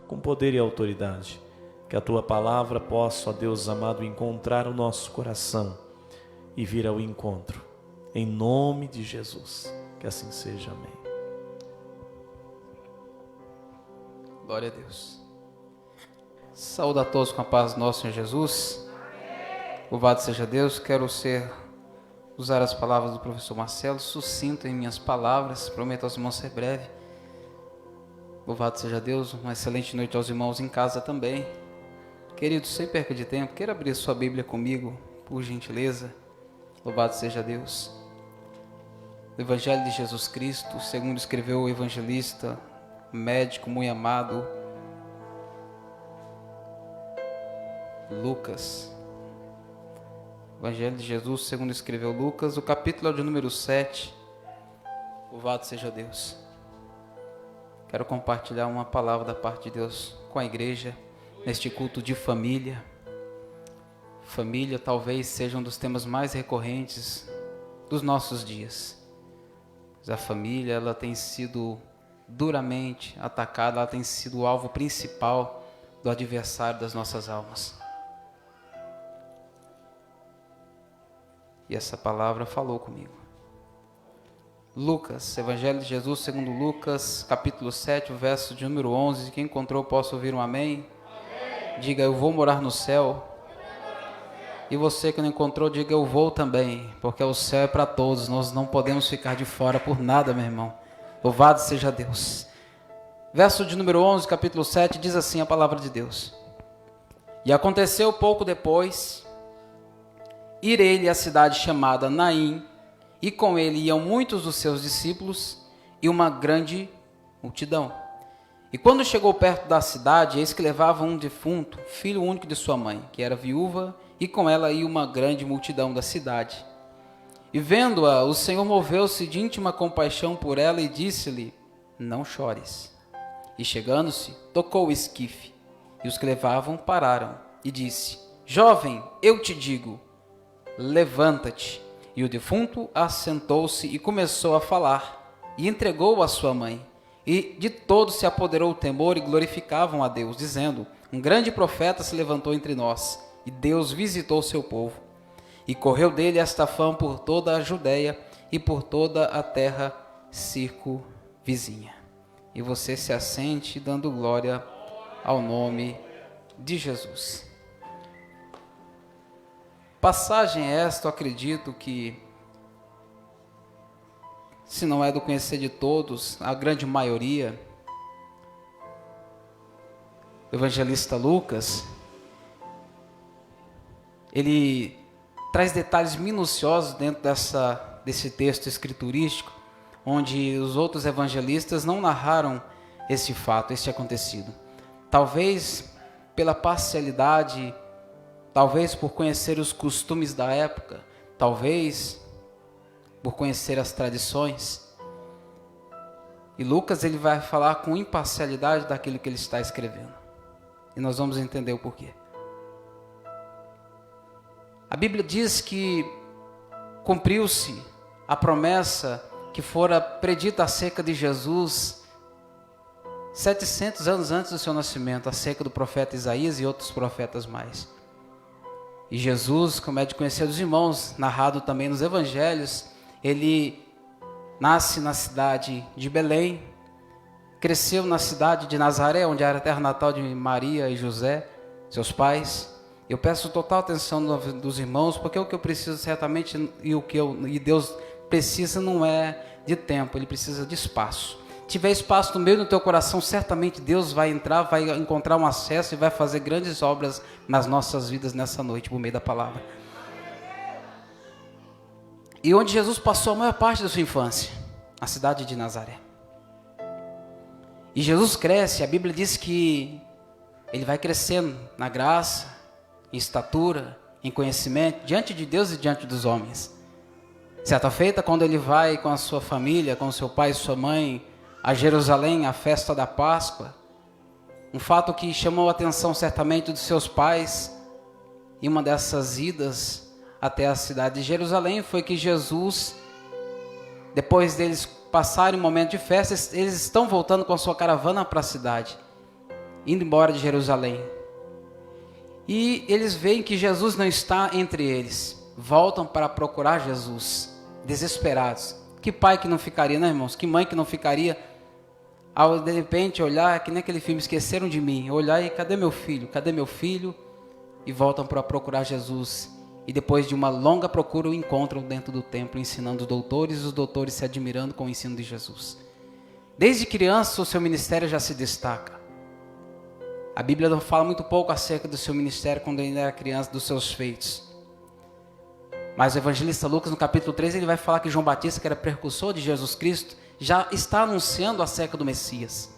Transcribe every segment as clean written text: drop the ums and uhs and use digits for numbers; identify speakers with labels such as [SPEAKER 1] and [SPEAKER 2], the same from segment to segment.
[SPEAKER 1] com poder e autoridade. Que a Tua palavra possa, ó Deus amado, encontrar o nosso coração e vir ao encontro. Em nome de Jesus. Que assim seja. Amém.
[SPEAKER 2] Glória a Deus. Saúde a todos com a paz do nosso Senhor Jesus. Louvado seja Deus. Quero usar as palavras do professor Marcelo, sucinto em minhas palavras. Prometo aos irmãos ser breve. Louvado seja Deus. Uma excelente noite aos irmãos em casa também. Queridos, sem perca de tempo, queira abrir sua Bíblia comigo, por gentileza. Louvado seja Deus. O Evangelho de Jesus Cristo, segundo escreveu o evangelista, médico muito amado, Lucas. Evangelho de Jesus, segundo escreveu Lucas, o capítulo é o de número 7. Louvado seja Deus. Quero compartilhar uma palavra da parte de Deus com a igreja, neste culto de família. Família talvez seja um dos temas mais recorrentes dos nossos dias. Mas a família, ela tem sido duramente atacada, ela tem sido o alvo principal do adversário das nossas almas. E essa palavra falou comigo. Lucas, Evangelho de Jesus segundo Lucas, capítulo 7, o verso de número 11. Quem encontrou, possa ouvir um amém? Amém. Diga, eu vou morar no céu. E você que não encontrou, diga, eu vou também, porque o céu é para todos, nós não podemos ficar de fora por nada, meu irmão. Louvado seja Deus. Verso de número 11, capítulo 7, diz assim a palavra de Deus. E aconteceu pouco depois, ir ele à cidade chamada Naim, e com ele iam muitos dos seus discípulos e uma grande multidão. E quando chegou perto da cidade, eis que levava um defunto, filho único de sua mãe, que era viúva, e com ela ia uma grande multidão da cidade. E vendo-a, o Senhor moveu-se de íntima compaixão por ela e disse-lhe, não chores. E chegando-se, tocou o esquife, e os que levavam pararam, e disse, jovem, eu te digo, levanta-te. E o defunto assentou-se e começou a falar, e entregou-o à sua mãe. E de todos se apoderou o temor e glorificavam a Deus, dizendo, um grande profeta se levantou entre nós, e Deus visitou o seu povo. E correu dele esta fama por toda a Judéia e por toda a terra circunvizinha. E você se assente dando glória ao nome de Jesus. Passagem esta, eu acredito que, se não é do conhecer de todos, a grande maioria, o evangelista Lucas, ele traz detalhes minuciosos dentro desse texto escriturístico, onde os outros evangelistas não narraram esse fato, esse acontecido. Talvez pela parcialidade, talvez por conhecer os costumes da época, talvez por conhecer as tradições. E Lucas, ele vai falar com imparcialidade daquilo que ele está escrevendo. E nós vamos entender o porquê. A Bíblia diz que cumpriu-se a promessa que fora predita acerca de Jesus 700 anos antes do seu nascimento, acerca do profeta Isaías e outros profetas mais. E Jesus, como é de conhecer dos irmãos, narrado também nos evangelhos, ele nasce na cidade de Belém, cresceu na cidade de Nazaré, onde era a terra natal de Maria e José, seus pais. Eu peço total atenção dos irmãos, porque o que eu preciso certamente e Deus precisa não é de tempo, Ele precisa de espaço. Se tiver espaço no meio do teu coração, certamente Deus vai entrar, vai encontrar um acesso e vai fazer grandes obras nas nossas vidas nessa noite, por meio da palavra. E onde Jesus passou a maior parte da sua infância, a cidade de Nazaré. E Jesus cresce, a Bíblia diz que ele vai crescendo na graça, em estatura, em conhecimento, diante de Deus e diante dos homens. Certa feita, quando ele vai com a sua família, com seu pai e sua mãe, a Jerusalém, a festa da Páscoa, um fato que chamou a atenção certamente dos seus pais, em uma dessas idas até a cidade de Jerusalém, foi que Jesus, depois deles passarem um momento de festa, eles estão voltando com a sua caravana para a cidade. indo embora de Jerusalém. E eles veem que Jesus não está entre eles. Voltam para procurar Jesus, desesperados. Que pai que não ficaria, né, irmãos? Que mãe que não ficaria ao de repente olhar, que nem aquele filme Esqueceram de Mim, olhar e cadê meu filho? Cadê meu filho? E voltam para procurar Jesus. E depois de uma longa procura o encontram dentro do templo, ensinando os doutores, e os doutores se admirando com o ensino de Jesus. Desde criança o seu ministério já se destaca. A Bíblia não fala muito pouco acerca do seu ministério quando ele era criança, dos seus feitos. Mas o evangelista Lucas, no capítulo 3, ele vai falar que João Batista, que era precursor de Jesus Cristo, já está anunciando acerca do Messias.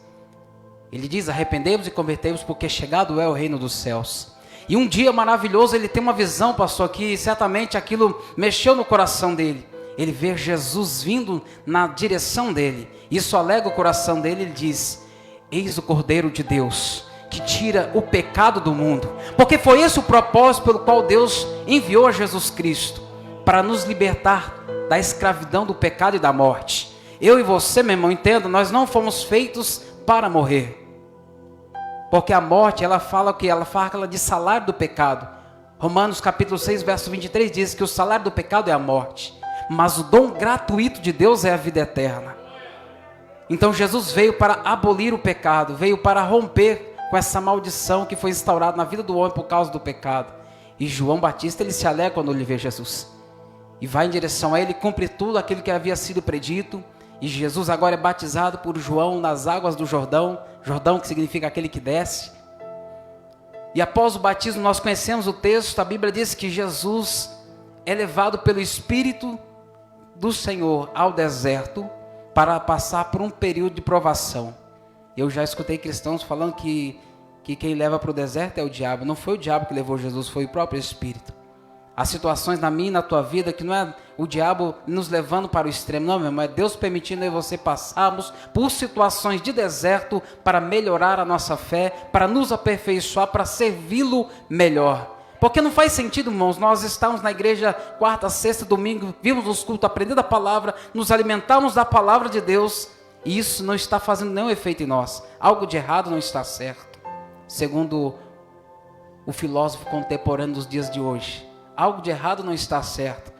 [SPEAKER 2] Ele diz: arrependei-vos e convertei-vos, porque chegado é o reino dos céus. E um dia maravilhoso, ele tem uma visão, pastor, que certamente aquilo mexeu no coração dele. Ele vê Jesus vindo na direção dele. Isso alega o coração dele. Ele diz: eis o Cordeiro de Deus, que tira o pecado do mundo. Porque foi esse o propósito pelo qual Deus enviou a Jesus Cristo, para nos libertar da escravidão do pecado e da morte. Eu e você, meu irmão, entenda, nós não fomos feitos para morrer. Porque a morte, ela fala o que? Ela fala de salário do pecado. Romanos capítulo 6, verso 23 diz que o salário do pecado é a morte, mas o dom gratuito de Deus é a vida eterna. Então Jesus veio para abolir o pecado, veio para romper com essa maldição que foi instaurada na vida do homem por causa do pecado. E João Batista, ele se alegra quando ele vê Jesus. E vai em direção a ele, cumpre tudo aquilo que havia sido predito. E Jesus agora é batizado por João nas águas do Jordão. Jordão que significa aquele que desce. E após o batismo nós conhecemos o texto. A Bíblia diz que Jesus é levado pelo Espírito do Senhor ao deserto para passar por um período de provação. Eu já escutei cristãos falando que quem leva para o deserto é o diabo. Não foi o diabo que levou Jesus, foi o próprio Espírito. Há situações na minha e na tua vida que não é o diabo nos levando para o extremo, não, meu irmão, é Deus permitindo eu e você passarmos por situações de deserto para melhorar a nossa fé, para nos aperfeiçoar, para servi-lo melhor. Porque não faz sentido, irmãos, nós estamos na igreja quarta, sexta, domingo, vimos os cultos, aprendendo a palavra, nos alimentamos da palavra de Deus, e isso não está fazendo nenhum efeito em nós. Algo de errado não está certo, segundo o filósofo contemporâneo dos dias de hoje. Algo de errado não está certo.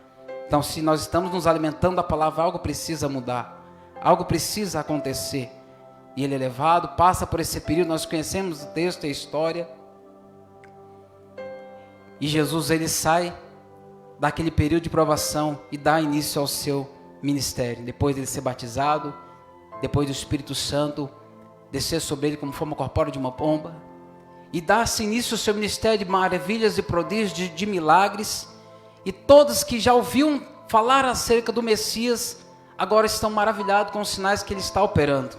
[SPEAKER 2] Então, se nós estamos nos alimentando da palavra, algo precisa mudar, algo precisa acontecer. E ele é levado, passa por esse período, nós conhecemos o texto e a história. E Jesus, ele sai daquele período de provação e dá início ao seu ministério. Depois de ser batizado, depois do Espírito Santo descer sobre ele como forma corpórea de uma pomba, e dá-se início ao seu ministério de maravilhas e prodígios, de milagres. E todos que já ouviam falar acerca do Messias, agora estão maravilhados com os sinais que ele está operando.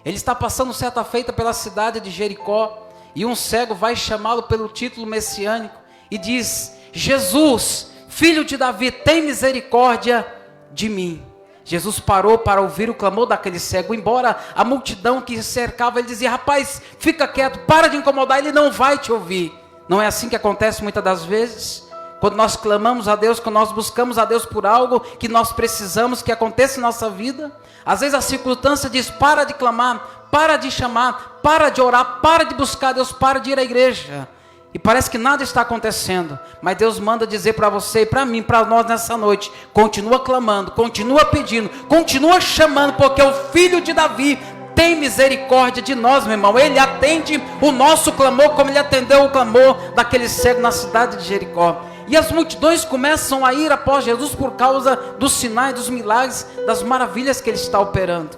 [SPEAKER 2] Ele está passando certa feita pela cidade de Jericó, e um cego vai chamá-lo pelo título messiânico, e diz: Jesus, filho de Davi, tem misericórdia de mim. Jesus parou para ouvir o clamor daquele cego. Embora a multidão que cercava, ele dizia: rapaz, fica quieto, para de incomodar, ele não vai te ouvir. Não é assim que acontece muitas das vezes? Quando nós clamamos a Deus, quando nós buscamos a Deus por algo que nós precisamos que aconteça em nossa vida, às vezes a circunstância diz: para de clamar, para de chamar, para de orar, para de buscar a Deus, para de ir à igreja. E parece que nada está acontecendo, mas Deus manda dizer para você e para mim, para nós nessa noite: continua clamando, continua pedindo, continua chamando, porque o filho de Davi tem misericórdia de nós, meu irmão. Ele atende o nosso clamor como ele atendeu o clamor daquele cego na cidade de Jericó. E as multidões começam a ir após Jesus por causa dos sinais, dos milagres, das maravilhas que ele está operando.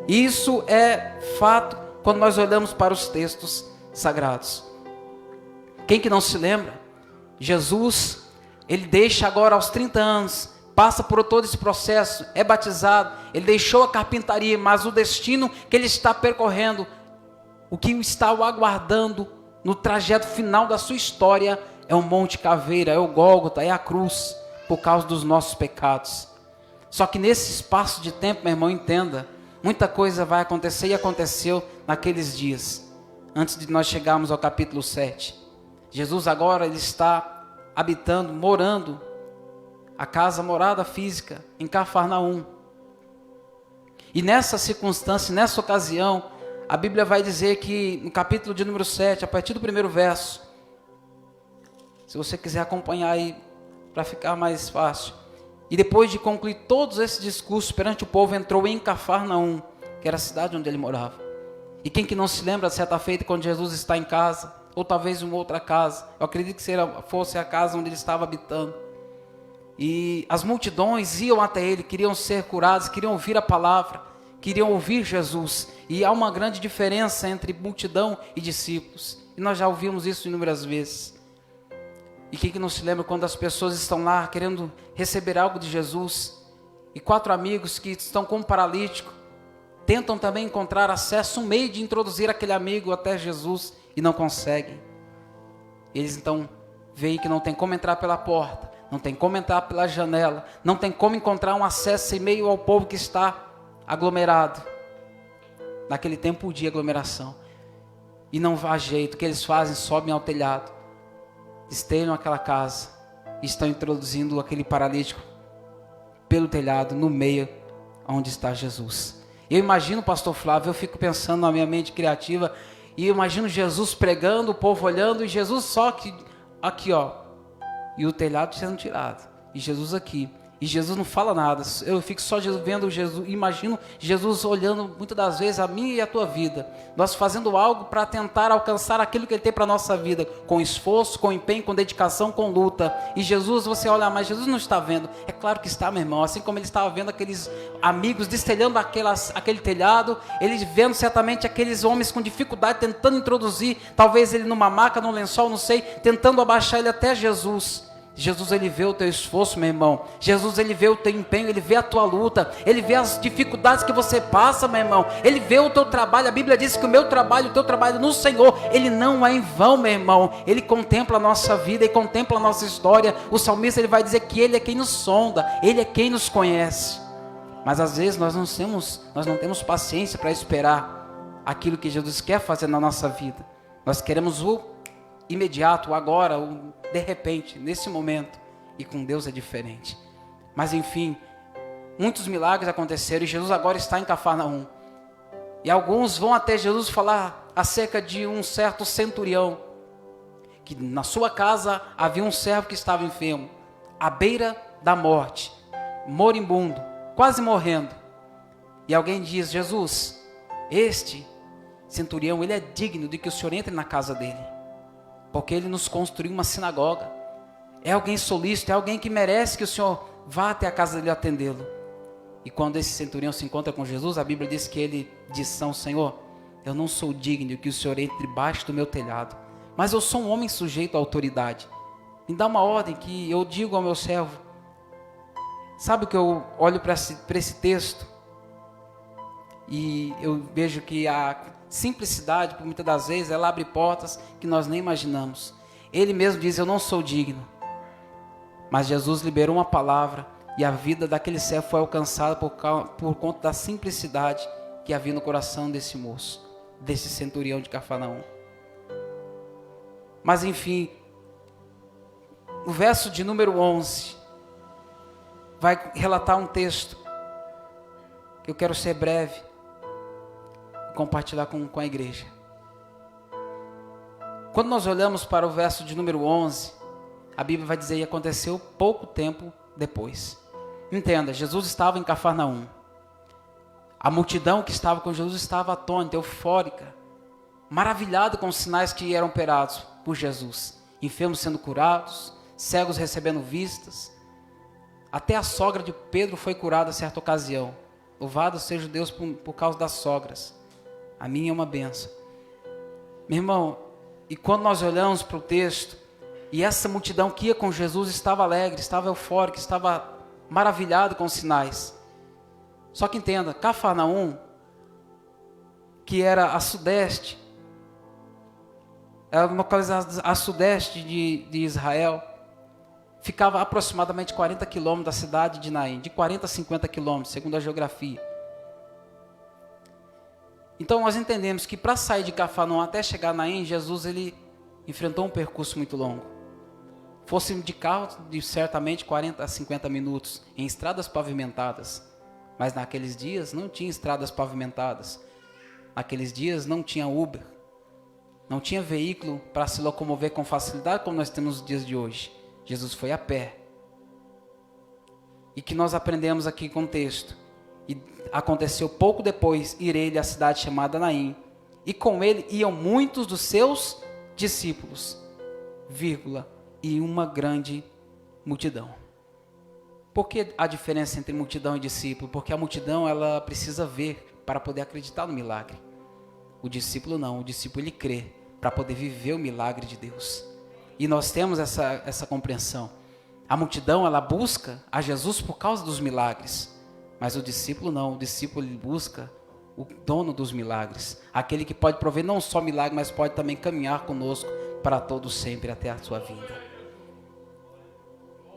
[SPEAKER 2] E isso é fato quando nós olhamos para os textos sagrados. Quem que não se lembra? Jesus, ele deixa agora aos 30 anos, passa por todo esse processo, é batizado, ele deixou a carpintaria, mas o destino que ele está percorrendo, o que o está aguardando no trajeto final da sua história, é o Monte Caveira, é o Gólgota, é a cruz, por causa dos nossos pecados. Só que nesse espaço de tempo, meu irmão, entenda, muita coisa vai acontecer e aconteceu naqueles dias, antes de nós chegarmos ao capítulo 7. Jesus agora ele está habitando, morando, a casa morada física em Cafarnaum. E nessa circunstância, nessa ocasião, a Bíblia vai dizer que no capítulo de número 7, a partir do primeiro verso, se você quiser acompanhar aí, para ficar mais fácil. E depois de concluir todos esses discursos perante o povo, entrou em Cafarnaum, que era a cidade onde ele morava. E quem que não se lembra de certa feita quando Jesus está em casa, ou talvez em uma outra casa, eu acredito que fosse a casa onde ele estava habitando. E as multidões iam até ele, queriam ser curadas, queriam ouvir a palavra, queriam ouvir Jesus. E há uma grande diferença entre multidão e discípulos. E nós já ouvimos isso inúmeras vezes. E quem que não se lembra quando as pessoas estão lá querendo receber algo de Jesus, e 4 amigos que estão com um paralítico, tentam também encontrar acesso, um meio de introduzir aquele amigo até Jesus, e não conseguem. Eles então veem que não tem como entrar pela porta, não tem como entrar pela janela, não tem como encontrar um acesso em meio ao povo que está aglomerado. Naquele tempo de aglomeração. E não há jeito, o que eles fazem? Sobem ao telhado, esteiam aquela casa e estão introduzindo aquele paralítico pelo telhado, no meio onde está Jesus. Eu imagino, pastor Flávio, eu fico pensando na minha mente criativa, e eu imagino Jesus pregando, o povo olhando, e Jesus só aqui ó, e o telhado sendo tirado, e Jesus aqui, e Jesus não fala nada. Eu fico só vendo Jesus, imagino Jesus olhando muitas das vezes a minha e a tua vida, nós fazendo algo para tentar alcançar aquilo que Ele tem para a nossa vida, com esforço, com empenho, com dedicação, com luta. E Jesus, você olha, mas Jesus não está vendo. É claro que está, meu irmão, assim como Ele estava vendo aqueles amigos destelhando aquele telhado, Ele vendo certamente aqueles homens com dificuldade, tentando introduzir, talvez ele numa maca, num lençol, não sei, tentando abaixar ele até Jesus. Jesus, Ele vê o teu esforço, meu irmão. Jesus, Ele vê o teu empenho, Ele vê a tua luta, Ele vê as dificuldades que você passa, meu irmão. Ele vê o teu trabalho. A Bíblia diz que o meu trabalho, o teu trabalho no Senhor, Ele não é em vão, meu irmão. Ele contempla a nossa vida, Ele contempla a nossa história. O salmista, ele vai dizer que Ele é quem nos sonda, Ele é quem nos conhece. Mas às vezes nós não temos paciência para esperar aquilo que Jesus quer fazer na nossa vida. Nós queremos o imediato, o agora, o de repente, nesse momento. E com Deus é diferente. Mas enfim, muitos milagres aconteceram, e Jesus agora está em Cafarnaum. E alguns vão até Jesus falar acerca de um certo centurião, que na sua casa havia um servo que estava enfermo, à beira da morte, moribundo, quase morrendo. E alguém diz: Jesus, este centurião, ele é digno de que o Senhor entre na casa dele, porque ele nos construiu uma sinagoga. É alguém solícito, é alguém que merece que o Senhor vá até a casa dele atendê-lo. E quando esse centurião se encontra com Jesus, a Bíblia diz que ele diz: Senhor, eu não sou digno que o Senhor entre debaixo do meu telhado, mas eu sou um homem sujeito à autoridade. Me dá uma ordem que eu digo ao meu servo. Sabe o que eu olho para esse texto? E eu vejo que a simplicidade, por muitas das vezes, ela abre portas que nós nem imaginamos. Ele mesmo diz: eu não sou digno. Mas Jesus liberou uma palavra, e a vida daquele servo foi alcançada por conta da simplicidade que havia no coração desse moço, desse centurião de Cafarnaum. Mas enfim, o verso de número 11 vai relatar um texto que eu quero ser breve e compartilhar com a igreja. Quando nós olhamos para o verso de número 11, a Bíblia vai dizer: e aconteceu pouco tempo depois. Entenda, Jesus estava em Cafarnaum. A multidão que estava com Jesus estava atônita, eufórica, maravilhada com os sinais que eram operados por Jesus. Enfermos sendo curados, cegos recebendo vistas. Até a sogra de Pedro foi curada a certa ocasião. Louvado seja Deus por causa das sogras. A minha é uma benção. Meu irmão, e quando nós olhamos para o texto, e essa multidão que ia com Jesus estava alegre, estava eufórica, estava maravilhado com os sinais. Só que entenda, Cafarnaum, que era a sudeste, era uma coisa a sudeste de Israel, ficava aproximadamente 40 quilômetros da cidade de Naim, de 40 a 50 quilômetros, segundo a geografia. Então nós entendemos que para sair de Cafarnaum até chegar a Naim, Jesus ele enfrentou um percurso muito longo. Fosse de carro, de certamente 40 a 50 minutos, em estradas pavimentadas. Mas naqueles dias não tinha estradas pavimentadas. naqueles dias não tinha Uber, não tinha veículo para se locomover com facilidade como nós temos nos dias de hoje. Jesus foi a pé. E que nós aprendemos aqui com o texto. E aconteceu pouco depois, ir ele à cidade chamada Naim, e com ele iam muitos dos seus discípulos, e uma grande multidão. Por que a diferença entre multidão e discípulo? Porque a multidão, ela precisa ver para poder acreditar no milagre. O discípulo não, o discípulo ele crê para poder viver o milagre de Deus. E nós temos essa compreensão. A multidão, ela busca a Jesus por causa dos milagres, mas o discípulo não, o discípulo ele busca o dono dos milagres, aquele que pode prover não só milagre, mas pode também caminhar conosco para todos sempre até a sua vinda.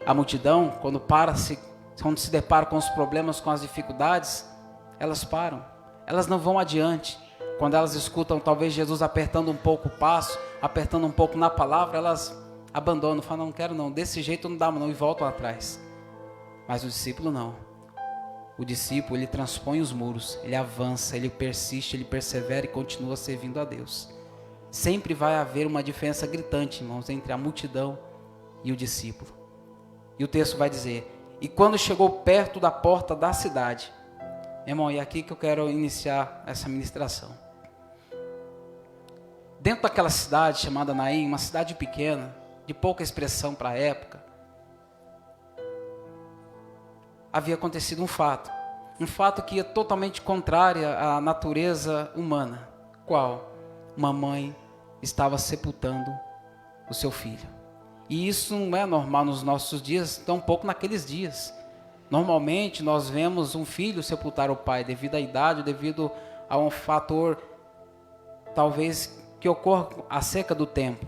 [SPEAKER 2] A multidão, quando se depara com os problemas, com as dificuldades, elas param, elas não vão adiante. Quando elas escutam talvez Jesus apertando um pouco o passo, apertando um pouco na palavra, elas abandonam, falam, não quero não, desse jeito não dá não, e voltam atrás. Mas o discípulo não. O discípulo, ele transpõe os muros, ele avança, ele persiste, ele persevera e continua servindo a Deus. Sempre vai haver uma diferença gritante, irmãos, entre a multidão e o discípulo. E o texto vai dizer, e quando chegou perto da porta da cidade, irmão, e é aqui que eu quero iniciar essa ministração. Dentro daquela cidade chamada Naim, uma cidade pequena, de pouca expressão para a época, havia acontecido um fato que ia totalmente contrário à natureza humana. Qual? Uma mãe estava sepultando o seu filho. E isso não é normal nos nossos dias, tampouco naqueles dias. Normalmente nós vemos um filho sepultar o pai devido à idade, devido a um fator talvez que ocorra acerca do tempo.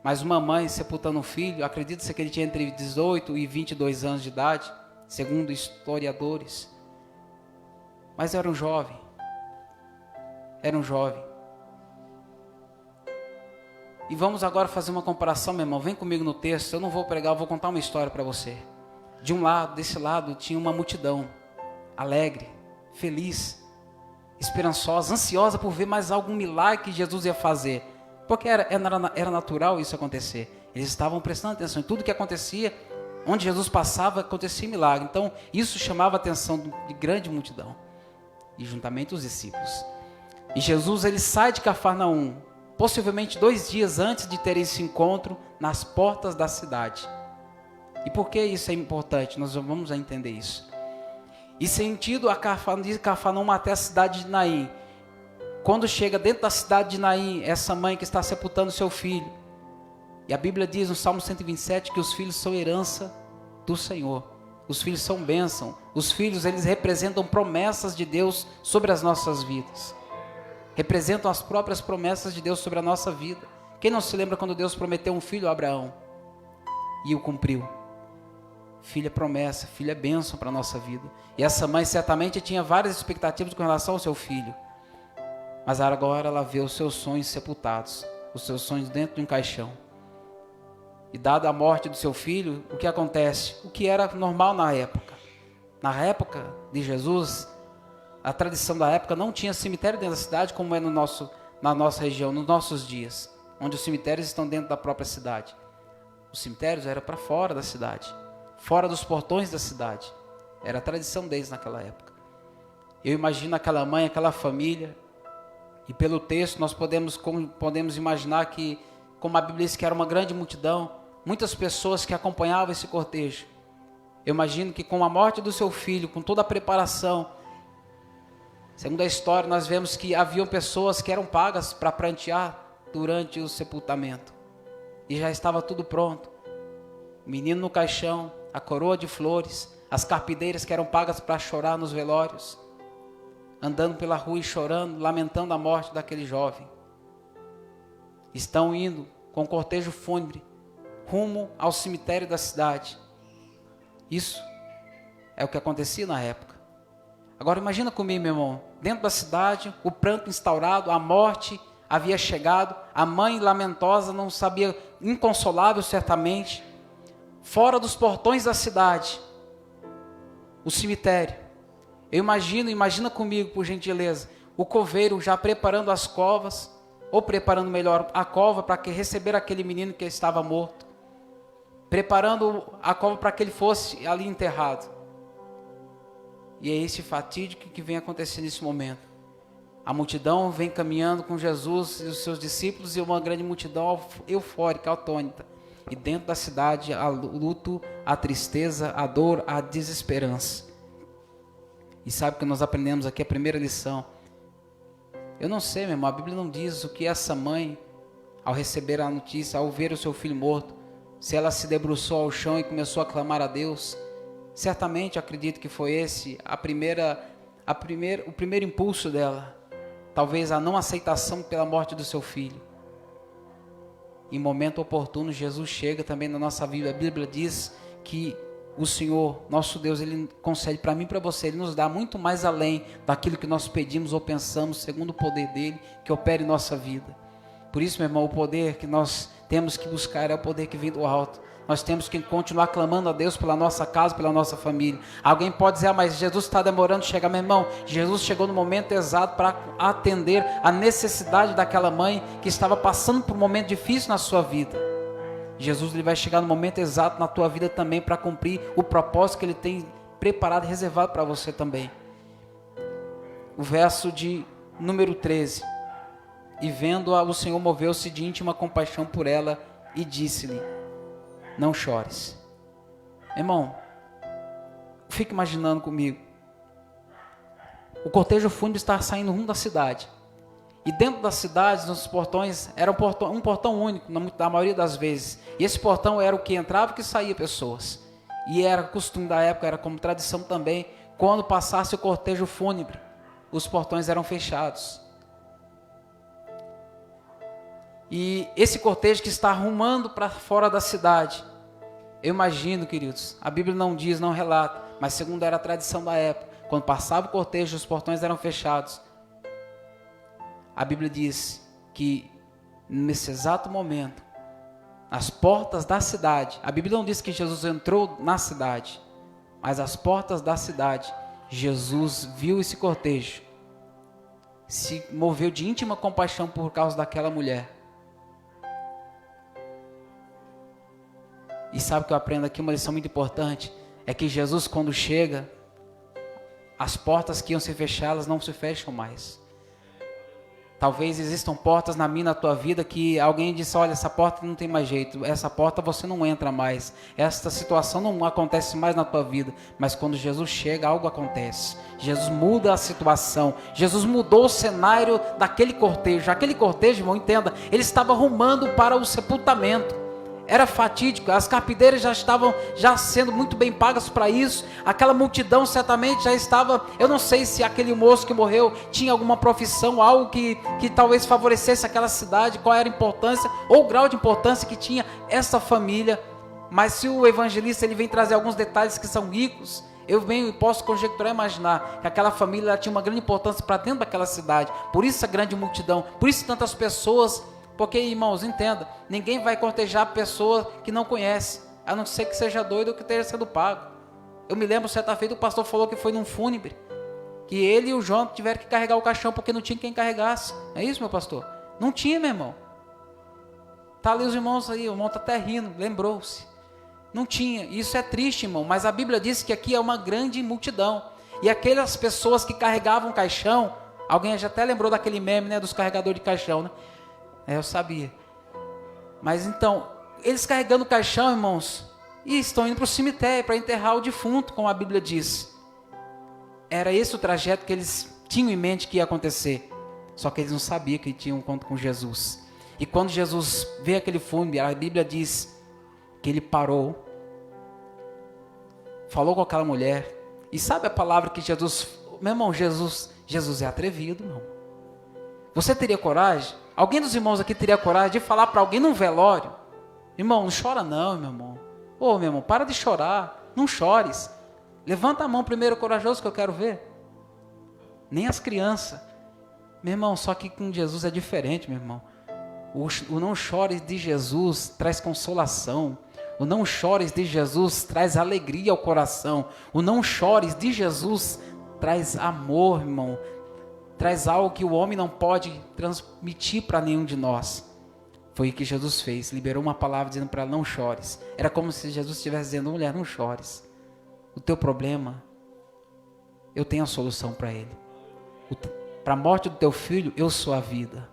[SPEAKER 2] Mas uma mãe sepultando um filho, acredita-se que ele tinha entre 18 e 22 anos de idade, segundo historiadores. Mas era um jovem. E vamos agora fazer uma comparação, meu irmão. Vem comigo no texto, eu não vou pregar, eu vou contar uma história para você. De um lado, desse lado, tinha uma multidão, alegre, feliz, esperançosa, ansiosa por ver mais algum milagre que Jesus ia fazer. Porque era natural isso acontecer. Eles estavam prestando atenção em tudo que acontecia, onde Jesus passava, acontecia milagre. Então, isso chamava a atenção de grande multidão. E juntamente os discípulos. E Jesus, ele sai de Cafarnaum, possivelmente 2 dias antes de ter esse encontro, nas portas da cidade. E por que isso é importante? Nós vamos entender isso. E sentido a Cafarnaum até a cidade de Naim. Quando chega dentro da cidade de Naim, essa mãe que está sepultando seu filho. E a Bíblia diz no Salmo 127 que os filhos são herança do Senhor. Os filhos são bênção. Os filhos, eles representam promessas de Deus sobre as nossas vidas. Representam as próprias promessas de Deus sobre a nossa vida. Quem não se lembra quando Deus prometeu um filho a Abraão? E o cumpriu. Filho é promessa, filho é bênção para a nossa vida. E essa mãe certamente tinha várias expectativas com relação ao seu filho. Mas agora ela vê os seus sonhos sepultados, os seus sonhos dentro de um caixão. E dada a morte do seu filho, o que acontece? O que era normal na época. Na época de Jesus, a tradição da época não tinha cemitério dentro da cidade como é na nossa região, nos nossos dias, onde os cemitérios estão dentro da própria cidade. Os cemitérios eram para fora da cidade, fora dos portões da cidade. Era a tradição deles naquela época. Eu imagino aquela mãe, aquela família. E pelo texto nós podemos imaginar que, como a Bíblia diz que era uma grande multidão, muitas pessoas que acompanhavam esse cortejo. Eu imagino que com a morte do seu filho, com toda a preparação, segundo a história, nós vemos que haviam pessoas que eram pagas para prantear durante o sepultamento. E já estava tudo pronto. O menino no caixão, a coroa de flores, as carpideiras que eram pagas para chorar nos velórios. Andando pela rua e chorando, lamentando a morte daquele jovem. Estão indo com cortejo fúnebre rumo ao cemitério da cidade. Isso é o que acontecia na época. Agora imagina comigo, meu irmão, dentro da cidade, o pranto instaurado, a morte havia chegado, a mãe lamentosa não sabia, inconsolável certamente, fora dos portões da cidade, o cemitério. Eu imagina comigo, por gentileza, o coveiro já preparando as covas, ou preparando melhor a cova para receber aquele menino que estava morto, preparando a cova para que ele fosse ali enterrado. E é esse fatídico que vem acontecendo nesse momento. A multidão vem caminhando com Jesus e os seus discípulos, e uma grande multidão eufórica, atônita. E dentro da cidade, há luto, a tristeza, a dor, a desesperança. E sabe o que nós aprendemos aqui, a primeira lição? Eu não sei, meu irmão, a Bíblia não diz o que essa mãe, ao receber a notícia, ao ver o seu filho morto, se ela se debruçou ao chão e começou a clamar a Deus. Certamente, acredito que foi esse o primeiro impulso dela. Talvez a não aceitação pela morte do seu filho. Em momento oportuno, Jesus chega também na nossa Bíblia. A Bíblia diz que o Senhor, nosso Deus, Ele concede para mim e para você. Ele nos dá muito mais além daquilo que nós pedimos ou pensamos, segundo o poder dEle, que opera em nossa vida. Por isso, meu irmão, o poder que nós temos que buscar é o poder que vem do alto. Nós temos que continuar clamando a Deus pela nossa casa, pela nossa família. Alguém pode dizer, mas Jesus está demorando a chegar. Meu irmão, Jesus chegou no momento exato para atender a necessidade daquela mãe que estava passando por um momento difícil na sua vida. Jesus, ele vai chegar no momento exato na tua vida também para cumprir o propósito que Ele tem preparado e reservado para você também. O verso de número 13. E vendo-a, o Senhor moveu-se de íntima compaixão por ela e disse-lhe: não chores. Irmão, fique imaginando comigo. O cortejo fúnebre está saindo rumo da cidade. E dentro das cidades, nos portões, era um portão único, na maioria das vezes. E esse portão era o que entrava e que saía pessoas. E era costume da época, era como tradição também, quando passasse o cortejo fúnebre, os portões eram fechados. E esse cortejo que está rumando para fora da cidade, eu imagino, queridos, a Bíblia não diz, não relata, mas segundo era a tradição da época, quando passava o cortejo, os portões eram fechados. A Bíblia diz que nesse exato momento, as portas da cidade, a Bíblia não diz que Jesus entrou na cidade, mas as portas da cidade, Jesus viu esse cortejo, se moveu de íntima compaixão por causa daquela mulher. E sabe o que eu aprendo aqui? Uma lição muito importante, é que Jesus, quando chega, as portas que iam se fechar, elas não se fecham mais. Talvez existam portas na minha, na tua vida, que alguém disse, olha, essa porta não tem mais jeito, essa porta você não entra mais, essa situação não acontece mais na tua vida, mas quando Jesus chega, algo acontece. Jesus muda a situação, Jesus mudou o cenário daquele cortejo. Aquele cortejo, irmão, entenda, ele estava rumando para o sepultamento. Era fatídico, as carpideiras já estavam sendo muito bem pagas para isso. Aquela multidão certamente já estava, eu não sei se aquele moço que morreu tinha alguma profissão, algo que talvez favorecesse aquela cidade, qual era a importância ou o grau de importância que tinha essa família. Mas se o evangelista ele vem trazer alguns detalhes que são ricos, eu posso conjecturar e imaginar que aquela família ela tinha uma grande importância para dentro daquela cidade. Por isso a grande multidão, por isso tantas pessoas. Porque, irmãos, entenda, ninguém vai cortejar pessoa que não conhece, a não ser que seja doido ou que esteja sendo pago. Eu me lembro, certa feita, o pastor falou que foi num fúnebre, que ele e o João tiveram que carregar o caixão, porque não tinha quem carregasse. É isso, meu pastor? Não tinha, meu irmão. Está ali os irmãos aí, o irmão está até rindo, lembrou-se. Não tinha, isso é triste, irmão, mas a Bíblia diz que aqui é uma grande multidão. E aquelas pessoas que carregavam o caixão, alguém já até lembrou daquele meme, né, dos carregadores de caixão, né? Eu sabia. Mas então, eles carregando o caixão, irmãos, e estão indo para o cemitério para enterrar o defunto, como a Bíblia diz. Era esse o trajeto que eles tinham em mente que ia acontecer. Só que eles não sabiam que tinham um encontro com Jesus. E quando Jesus vê aquele fúnebre, a Bíblia diz que ele parou, falou com aquela mulher. E sabe a palavra que Jesus... Meu irmão, Jesus é atrevido, irmão. Você teria coragem? Alguém dos irmãos aqui teria coragem de falar para alguém num velório? Irmão, não chora não, meu irmão. Ô, meu irmão, para de chorar. Não chores. Levanta a mão primeiro, corajoso, que eu quero ver. Nem as crianças. Meu irmão, só que com Jesus é diferente, meu irmão. O não chores de Jesus traz consolação. O não chores de Jesus traz alegria ao coração. O não chores de Jesus traz amor, irmão. traz algo que o homem não pode transmitir para nenhum de nós. Foi o que Jesus fez, liberou uma palavra dizendo para ela, não chores. Era como se Jesus estivesse dizendo, mulher, não chores. O teu problema, eu tenho a solução para ele. Para a morte do teu filho, eu sou a vida.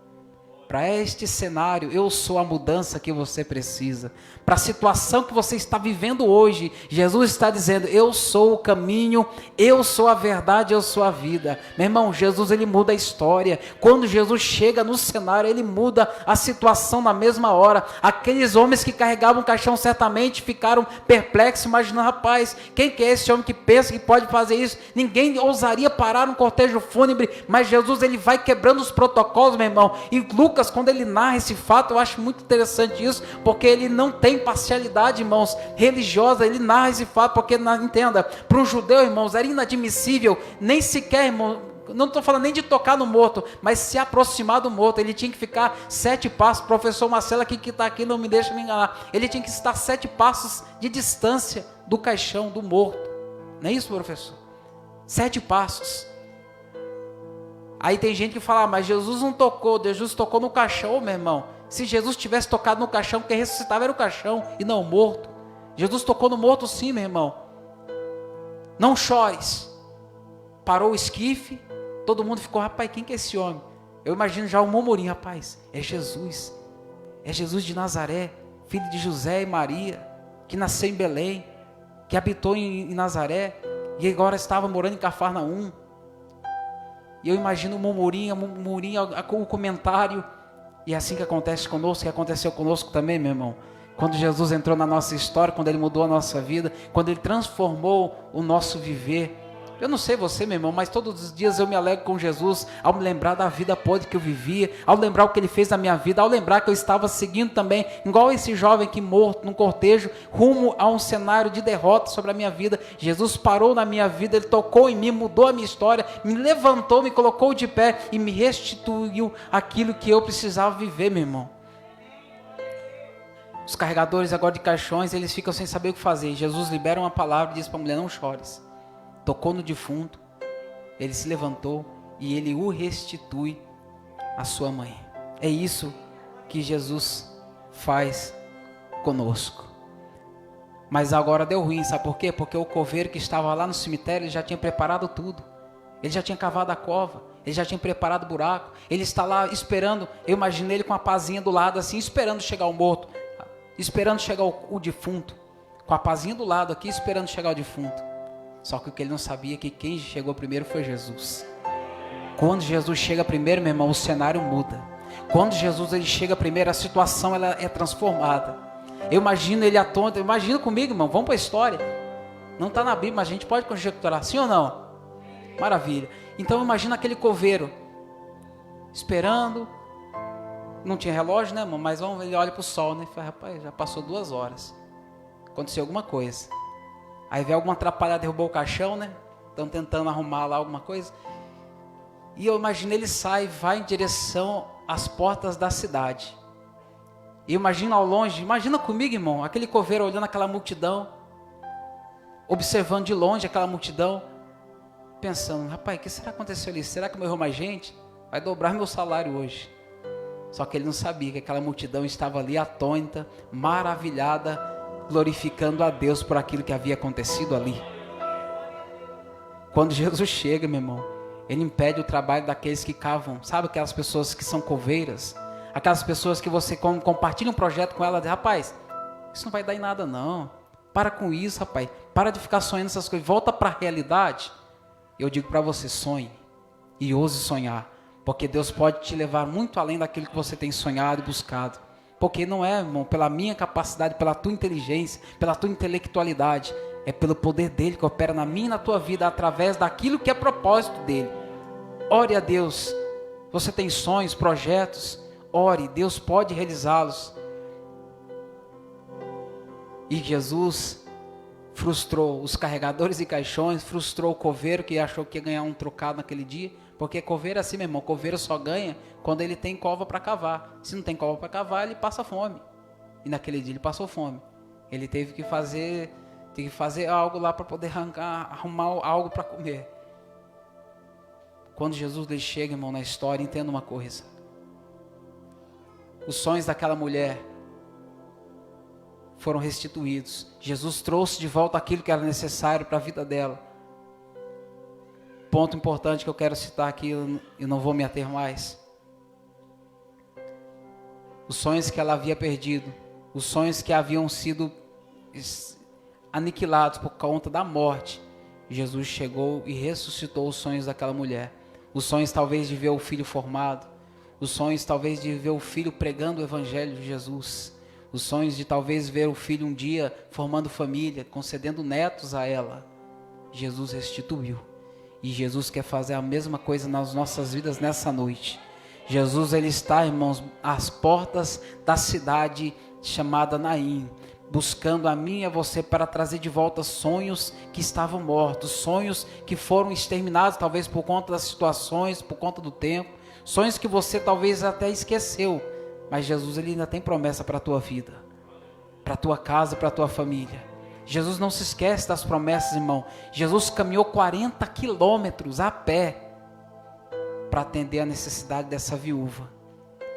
[SPEAKER 2] Para este cenário, eu sou a mudança que você precisa. Para a situação que você está vivendo hoje, Jesus está dizendo, eu sou o caminho, eu sou a verdade, eu sou a vida. Meu irmão, Jesus, ele muda a história. Quando Jesus chega no cenário, ele muda a situação na mesma hora. Aqueles homens que carregavam o caixão certamente ficaram perplexos, imaginando, rapaz, quem que é esse homem que pensa que pode fazer isso? Ninguém ousaria parar um cortejo fúnebre, mas Jesus, ele vai quebrando os protocolos, meu irmão. E Lucas, quando ele narra esse fato, eu acho muito interessante isso, porque ele não tem parcialidade, irmãos, religiosa. Ele narra esse fato, porque, entenda, para um judeu, irmãos, era inadmissível, nem sequer, irmão, não estou falando nem de tocar no morto, mas se aproximar do morto. Ele tinha que ficar 7 passos, professor Marcelo aqui que está aqui, não me deixa me enganar, ele tinha que estar 7 passos de distância do caixão, do morto. Não é isso, professor? 7 passos. Aí tem gente que fala, mas Jesus não tocou, Jesus tocou no caixão, meu irmão. Se Jesus tivesse tocado no caixão, quem ressuscitava era o caixão e não o morto. Jesus tocou no morto sim, meu irmão. Não chores. Parou o esquife, todo mundo ficou, rapaz, quem que é esse homem? Eu imagino já um murmurinho, rapaz, é Jesus de Nazaré, filho de José e Maria, que nasceu em Belém, que habitou em Nazaré, e agora estava morando em Cafarnaum. E eu imagino o murmurinho, o comentário. E é assim que acontece conosco, que aconteceu conosco também, meu irmão. Quando Jesus entrou na nossa história, quando ele mudou a nossa vida, quando ele transformou o nosso viver. Eu não sei você, meu irmão, mas todos os dias eu me alegro com Jesus, ao me lembrar da vida podre que eu vivia, ao lembrar o que ele fez na minha vida, ao lembrar que eu estava seguindo também, igual esse jovem que morto num cortejo, rumo a um cenário de derrota sobre a minha vida. Jesus parou na minha vida, ele tocou em mim, mudou a minha história, me levantou, me colocou de pé e me restituiu aquilo que eu precisava viver, meu irmão. Os carregadores agora de caixões, eles ficam sem saber o que fazer. Jesus libera uma palavra e diz para a mulher, não chores. Tocou no defunto, ele se levantou e ele o restitui à sua mãe. É isso que Jesus faz conosco. Mas agora deu ruim, sabe por quê? Porque o coveiro que estava lá no cemitério, ele já tinha preparado tudo. Ele já tinha cavado a cova, ele já tinha preparado o buraco. Ele está lá esperando, eu imaginei ele com a pazinha do lado assim, esperando chegar o morto, esperando chegar o defunto, com a pazinha do lado aqui, esperando chegar o defunto. Só que o que ele não sabia é que quem chegou primeiro foi Jesus. Quando Jesus chega primeiro, meu irmão, o cenário muda. Quando Jesus ele chega primeiro, a situação ela é transformada. Eu imagino ele atônito, imagina comigo, irmão, vamos para a história. Não está na Bíblia, mas a gente pode conjecturar, sim ou não? Maravilha. Então imagina aquele coveiro, esperando, não tinha relógio, né, irmão? Mas ele olha para o sol, né? E fala, rapaz, já passou 2 horas. Aconteceu alguma coisa. Aí vem alguma atrapalhada, derrubou o caixão, né? Estão tentando arrumar lá alguma coisa. E eu imagino ele sai, vai em direção às portas da cidade. E eu imagino ao longe, imagina comigo, irmão, aquele coveiro olhando aquela multidão, observando de longe aquela multidão, pensando, rapaz, o que será que aconteceu ali? Será que morreu mais gente? Vai dobrar meu salário hoje. Só que ele não sabia que aquela multidão estava ali atônita, maravilhada, glorificando a Deus por aquilo que havia acontecido ali. Quando Jesus chega, meu irmão, ele impede o trabalho daqueles que cavam. Sabe aquelas pessoas que são coveiras? Aquelas pessoas que você compartilha um projeto com ela, diz, rapaz, isso não vai dar em nada não. Para com isso, rapaz. Para de ficar sonhando essas coisas. Volta para a realidade. Eu digo para você, sonhe e ouse sonhar. Porque Deus pode te levar muito além daquilo que você tem sonhado e buscado. Porque não é, irmão, pela minha capacidade, pela tua inteligência, pela tua intelectualidade. É pelo poder dele que opera na minha e na tua vida, através daquilo que é propósito dele. Ore a Deus. Você tem sonhos, projetos, ore, Deus pode realizá-los. E Jesus frustrou os carregadores e caixões, frustrou o coveiro que achou que ia ganhar um trocado naquele dia. Porque coveiro é assim, meu irmão, coveiro só ganha quando ele tem cova para cavar. Se não tem cova para cavar, ele passa fome. E naquele dia ele passou fome. Ele teve que fazer algo lá para poder arrumar algo para comer. quando Jesus ele chega, irmão, na história, entenda uma coisa. Os sonhos daquela mulher foram restituídos. Jesus trouxe de volta aquilo que era necessário para a vida dela. Ponto importante que eu quero citar aqui, e não vou me ater mais. Os sonhos que ela havia perdido, os sonhos que haviam sido aniquilados por conta da morte, Jesus chegou e ressuscitou os sonhos daquela mulher. Os sonhos talvez de ver o filho formado, os sonhos talvez de ver o filho pregando o evangelho de Jesus, os sonhos de talvez ver o filho um dia formando família, concedendo netos a ela. Jesus restituiu. E Jesus quer fazer a mesma coisa nas nossas vidas nessa noite. Jesus, ele está, irmãos, às portas da cidade chamada Naim, buscando a mim e a você para trazer de volta sonhos que estavam mortos, sonhos que foram exterminados talvez por conta das situações, por conta do tempo, sonhos que você talvez até esqueceu, mas Jesus, ele ainda tem promessa para a tua vida, para a tua casa, para a tua família. Jesus não se esquece das promessas, irmão. Jesus caminhou 40 quilômetros a pé para atender a necessidade dessa viúva.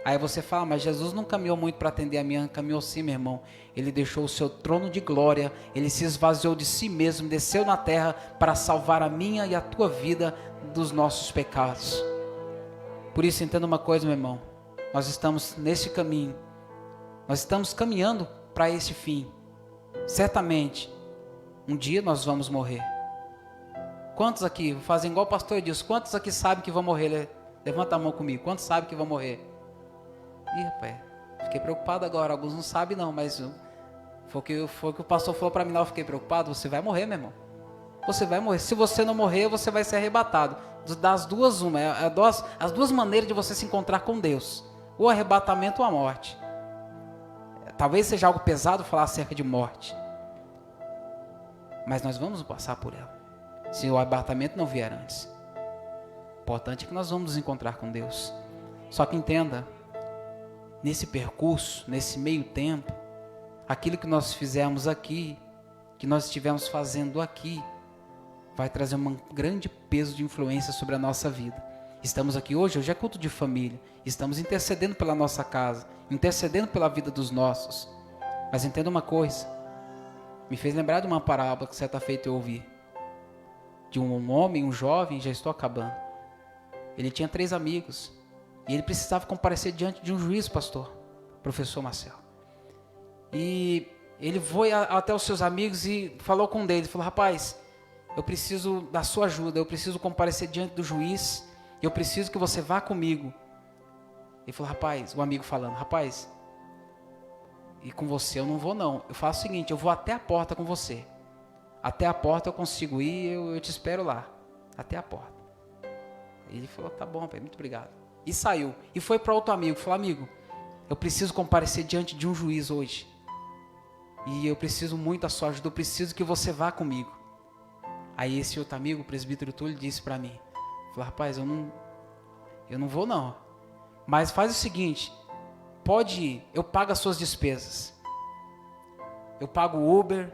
[SPEAKER 2] Aí você fala, mas Jesus não caminhou muito para atender a minha. Caminhou sim, meu irmão. Ele deixou o seu trono de glória, ele se esvaziou de si mesmo, desceu na terra para salvar a minha e a tua vida dos nossos pecados. Por isso, entenda uma coisa, meu irmão. Nós estamos nesse caminho, nós estamos caminhando para esse fim. Certamente, um dia nós vamos morrer. Quantos aqui, fazem igual o pastor disse, quantos aqui sabem que vão morrer? Levanta a mão comigo, quantos sabem que vão morrer? Ih, rapaz, fiquei preocupado agora, alguns não sabem não, mas foi o que o pastor falou para mim lá, eu fiquei preocupado. Você vai morrer, meu irmão. Você vai morrer. Se você não morrer, você vai ser arrebatado. Das duas, uma, as duas maneiras de você se encontrar com Deus: o arrebatamento ou a morte. Talvez seja algo pesado falar acerca de morte, mas nós vamos passar por ela, se o arrebatamento não vier antes. O importante é que nós vamos nos encontrar com Deus. Só que entenda, nesse percurso, nesse meio tempo, aquilo que nós fizermos aqui, que nós estivemos fazendo aqui, vai trazer um grande peso de influência sobre a nossa vida. Estamos aqui hoje é culto de família, estamos intercedendo pela nossa casa, intercedendo pela vida dos nossos. Mas entenda uma coisa, me fez lembrar de uma parábola que certa feita eu ouvi, de um homem, um jovem, já estou acabando. Ele tinha 3 amigos, e ele precisava comparecer diante de um juiz, pastor, professor Marcelo. E ele foi até os seus amigos e falou com um deles, falou: rapaz, eu preciso da sua ajuda, eu preciso comparecer diante do juiz, eu preciso que você vá comigo. Ele falou: rapaz, o amigo falando, rapaz, e com você eu não vou não, eu faço o seguinte, eu vou até a porta com você, até a porta eu consigo ir, eu te espero lá, até a porta. Ele falou: tá bom, pai, muito obrigado. E saiu, e foi para outro amigo, falou: amigo, eu preciso comparecer diante de um juiz hoje, e eu preciso muito da sua ajuda, eu preciso que você vá comigo. Aí esse outro amigo, o presbítero Túlio, disse para mim, falou: rapaz, eu não vou não, mas faz o seguinte, pode ir, eu pago as suas despesas, eu pago o Uber,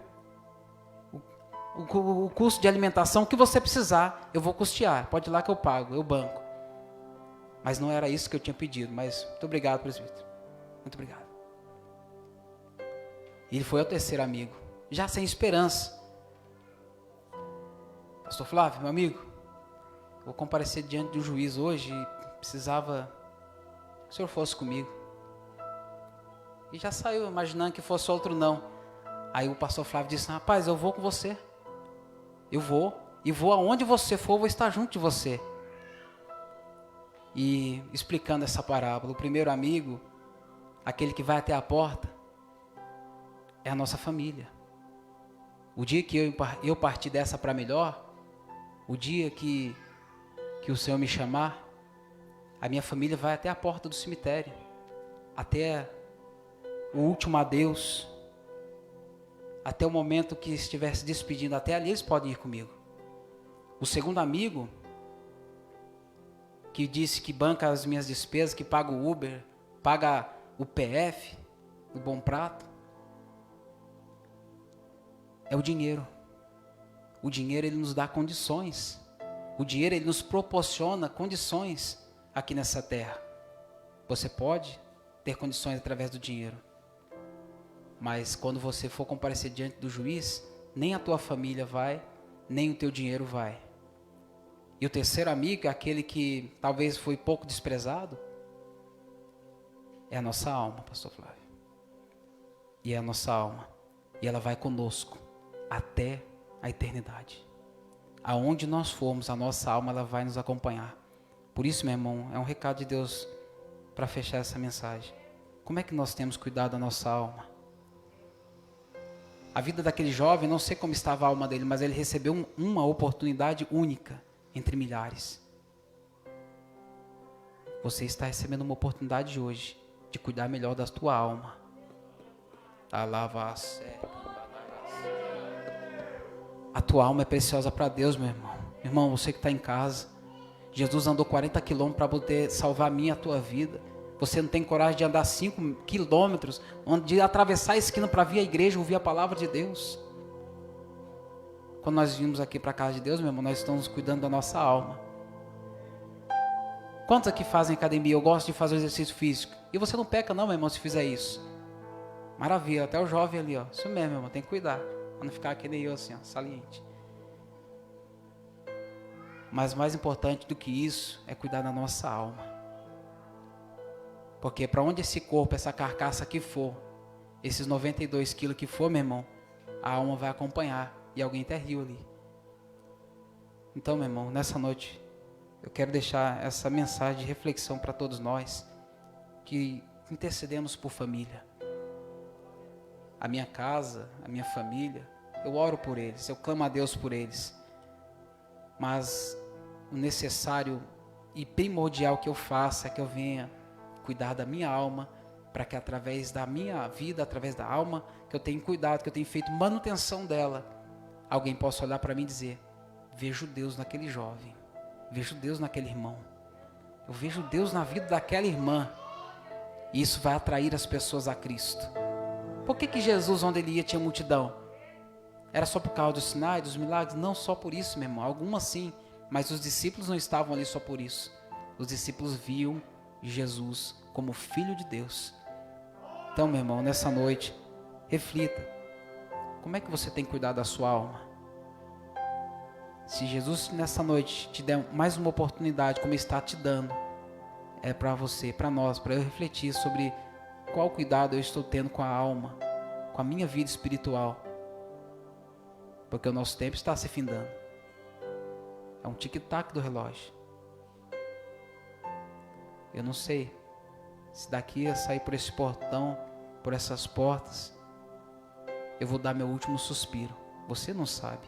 [SPEAKER 2] o custo de alimentação, o que você precisar, eu vou custear, pode ir lá que eu pago, eu banco. Mas não era isso que eu tinha pedido, mas muito obrigado, presbítero, muito obrigado. E ele foi ao terceiro amigo, já sem esperança. Pastor Flávio, meu amigo, vou comparecer diante de um juiz hoje e precisava que o senhor fosse comigo. E já saiu imaginando que fosse outro não. Aí o pastor Flávio disse: rapaz, eu vou com você. Eu vou. E vou aonde você for, eu vou estar junto de você. E explicando essa parábola, o primeiro amigo, aquele que vai até a porta, é a nossa família. O dia que eu partir dessa para melhor, o dia que o Senhor me chamar, a minha família vai até a porta do cemitério, até o último adeus, até o momento que estiver se despedindo, até ali eles podem ir comigo. O segundo amigo, que disse que banca as minhas despesas, que paga o Uber, paga o PF, o Bom Prato, é o dinheiro. O dinheiro, ele nos dá condições O dinheiro, ele nos proporciona condições aqui nessa terra. Você pode ter condições através do dinheiro. Mas quando você for comparecer diante do juiz, nem a tua família vai, nem o teu dinheiro vai. E o terceiro amigo, aquele que talvez foi pouco desprezado, é a nossa alma, pastor Flávio. E é a nossa alma. E ela vai conosco até a eternidade. Aonde nós formos, a nossa alma ela vai nos acompanhar. Por isso, meu irmão, é um recado de Deus para fechar essa mensagem. Como é que nós temos cuidado da nossa alma? A vida daquele jovem, não sei como estava a alma dele, mas ele recebeu uma oportunidade única entre milhares. Você está recebendo uma oportunidade hoje de cuidar melhor da tua alma. A tua alma é preciosa para Deus, meu irmão. Irmão, você que está em casa, Jesus andou 40 quilômetros para poder salvar a minha e a tua vida. Você não tem coragem de andar 5 quilômetros, de atravessar a esquina para vir à igreja, ouvir a palavra de Deus. Quando nós vimos aqui para a casa de Deus, meu irmão, nós estamos cuidando da nossa alma. Quantos aqui fazem academia? Eu gosto de fazer exercício físico. E você não peca não, meu irmão, se fizer isso. Maravilha, até o jovem ali, ó. Isso mesmo, meu irmão, tem que cuidar. Para não ficar que nem eu assim, ó, saliente. Mas mais importante do que isso é cuidar da nossa alma. Porque para onde esse corpo, essa carcaça aqui for, esses 92 quilos que for, meu irmão, a alma vai acompanhar. E alguém até riu ali. Então, meu irmão, nessa noite, eu quero deixar essa mensagem de reflexão para todos nós, que intercedemos por família. A minha casa, a minha família, eu oro por eles, eu clamo a Deus por eles. Mas o necessário e primordial que eu faça é que eu venha cuidar da minha alma, para que através da minha vida, através da alma, que eu tenho cuidado, que eu tenho feito manutenção dela, alguém possa olhar para mim e dizer: vejo Deus naquele jovem, vejo Deus naquele irmão, eu vejo Deus na vida daquela irmã. E isso vai atrair as pessoas a Cristo. Por que Jesus, onde ele ia, tinha multidão? Era só por causa dos sinais, dos milagres? Não só por isso, meu irmão, algumas sim, mas os discípulos não estavam ali só por isso. Os discípulos viam Jesus como Filho de Deus. Então, meu irmão, nessa noite, reflita. Como é que você tem cuidado da sua alma? Se Jesus nessa noite te der mais uma oportunidade, como está te dando, é para você, para nós, para eu refletir sobre qual cuidado eu estou tendo com a alma, com a minha vida espiritual. Porque o nosso tempo está se findando. É um tic-tac do relógio. Eu não sei se daqui a sair por esse portão, por essas portas, eu vou dar meu último suspiro. Você não sabe.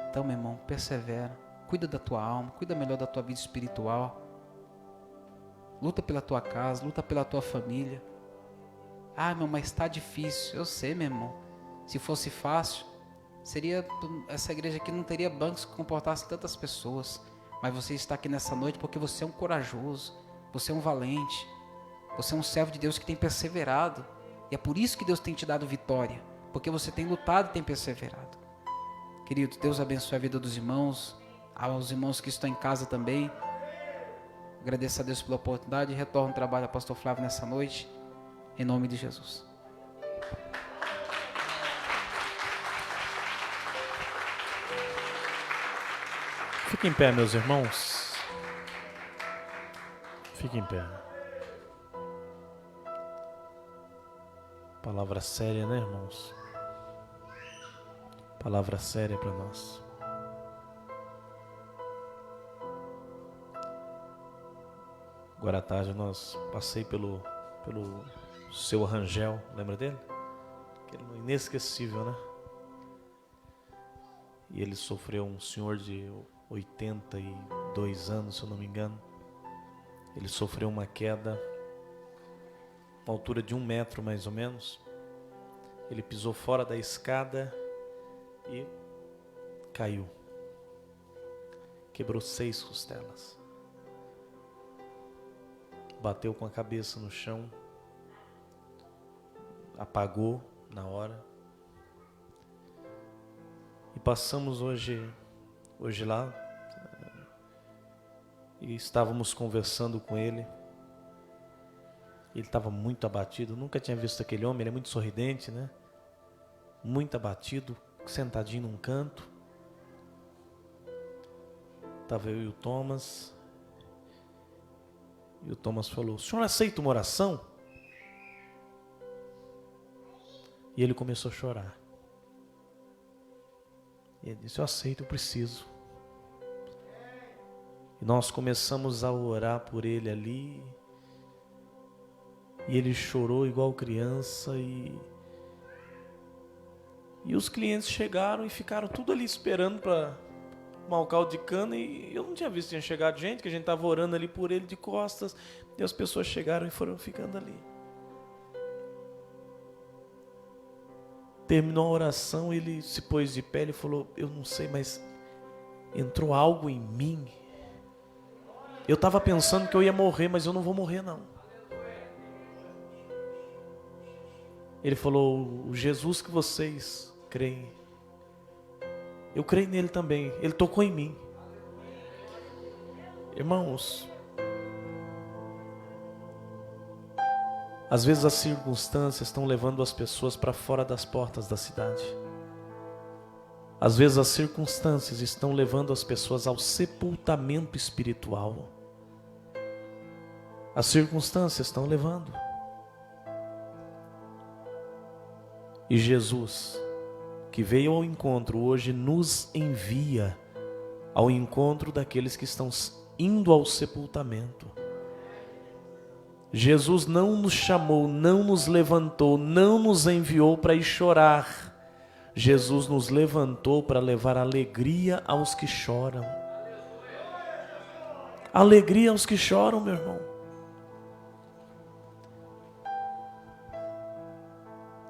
[SPEAKER 2] Então, meu irmão, persevera. Cuida da tua alma, cuida melhor da tua vida espiritual. Luta pela tua casa, luta pela tua família. Ah, meu, mas está difícil. Eu sei, meu irmão. Se fosse fácil, essa igreja aqui não teria bancos que comportassem tantas pessoas. Mas você está aqui nessa noite porque você é um corajoso, você é um valente, você é um servo de Deus que tem perseverado. E é por isso que Deus tem te dado vitória, porque você tem lutado e tem perseverado. Querido, Deus abençoe a vida dos irmãos, aos irmãos que estão em casa também. Agradeço a Deus pela oportunidade e retorno ao trabalho do pastor Flávio nessa noite, em nome de Jesus.
[SPEAKER 1] Fique em pé, meus irmãos. Fique em pé. Palavra séria, né, irmãos? Palavra séria para nós. Agora à tarde nós passei pelo seu Rangel, lembra dele? Aquele inesquecível, né? E ele sofreu, um senhor de 82 anos, se eu não me engano. Ele sofreu uma queda, uma altura de 1 metro mais ou menos. Ele pisou fora da escada e caiu. Quebrou 6 costelas. Bateu com a cabeça no chão. Apagou na hora. E passamos hoje hoje lá, e estávamos conversando com ele. Ele estava muito abatido, nunca tinha visto aquele homem, ele é muito sorridente, né? Muito abatido, sentadinho num canto. Estava eu e o Thomas. E o Thomas falou: o senhor aceita uma oração? E ele começou a chorar. E ele disse: eu aceito, eu preciso. E nós começamos a orar por ele ali. E ele chorou igual criança. E os clientes chegaram e ficaram tudo ali esperando para tomar o caldo de cana. E eu não tinha visto, tinha chegado gente, que a gente estava orando ali por ele de costas. E as pessoas chegaram e foram ficando ali. Terminou a oração, ele se pôs de pé e falou: eu não sei, mas entrou algo em mim. Eu estava pensando que eu ia morrer, mas eu não vou morrer não. Ele falou: o Jesus que vocês creem, eu creio nele também, ele tocou em mim. Irmãos, às vezes as circunstâncias estão levando as pessoas para fora das portas da cidade. Às vezes as circunstâncias estão levando as pessoas ao sepultamento espiritual. As circunstâncias estão levando. E Jesus, que veio ao encontro, hoje nos envia ao encontro daqueles que estão indo ao sepultamento. Jesus não nos chamou, não nos levantou, não nos enviou para ir chorar. Jesus nos levantou para levar alegria aos que choram. Alegria aos que choram, meu irmão.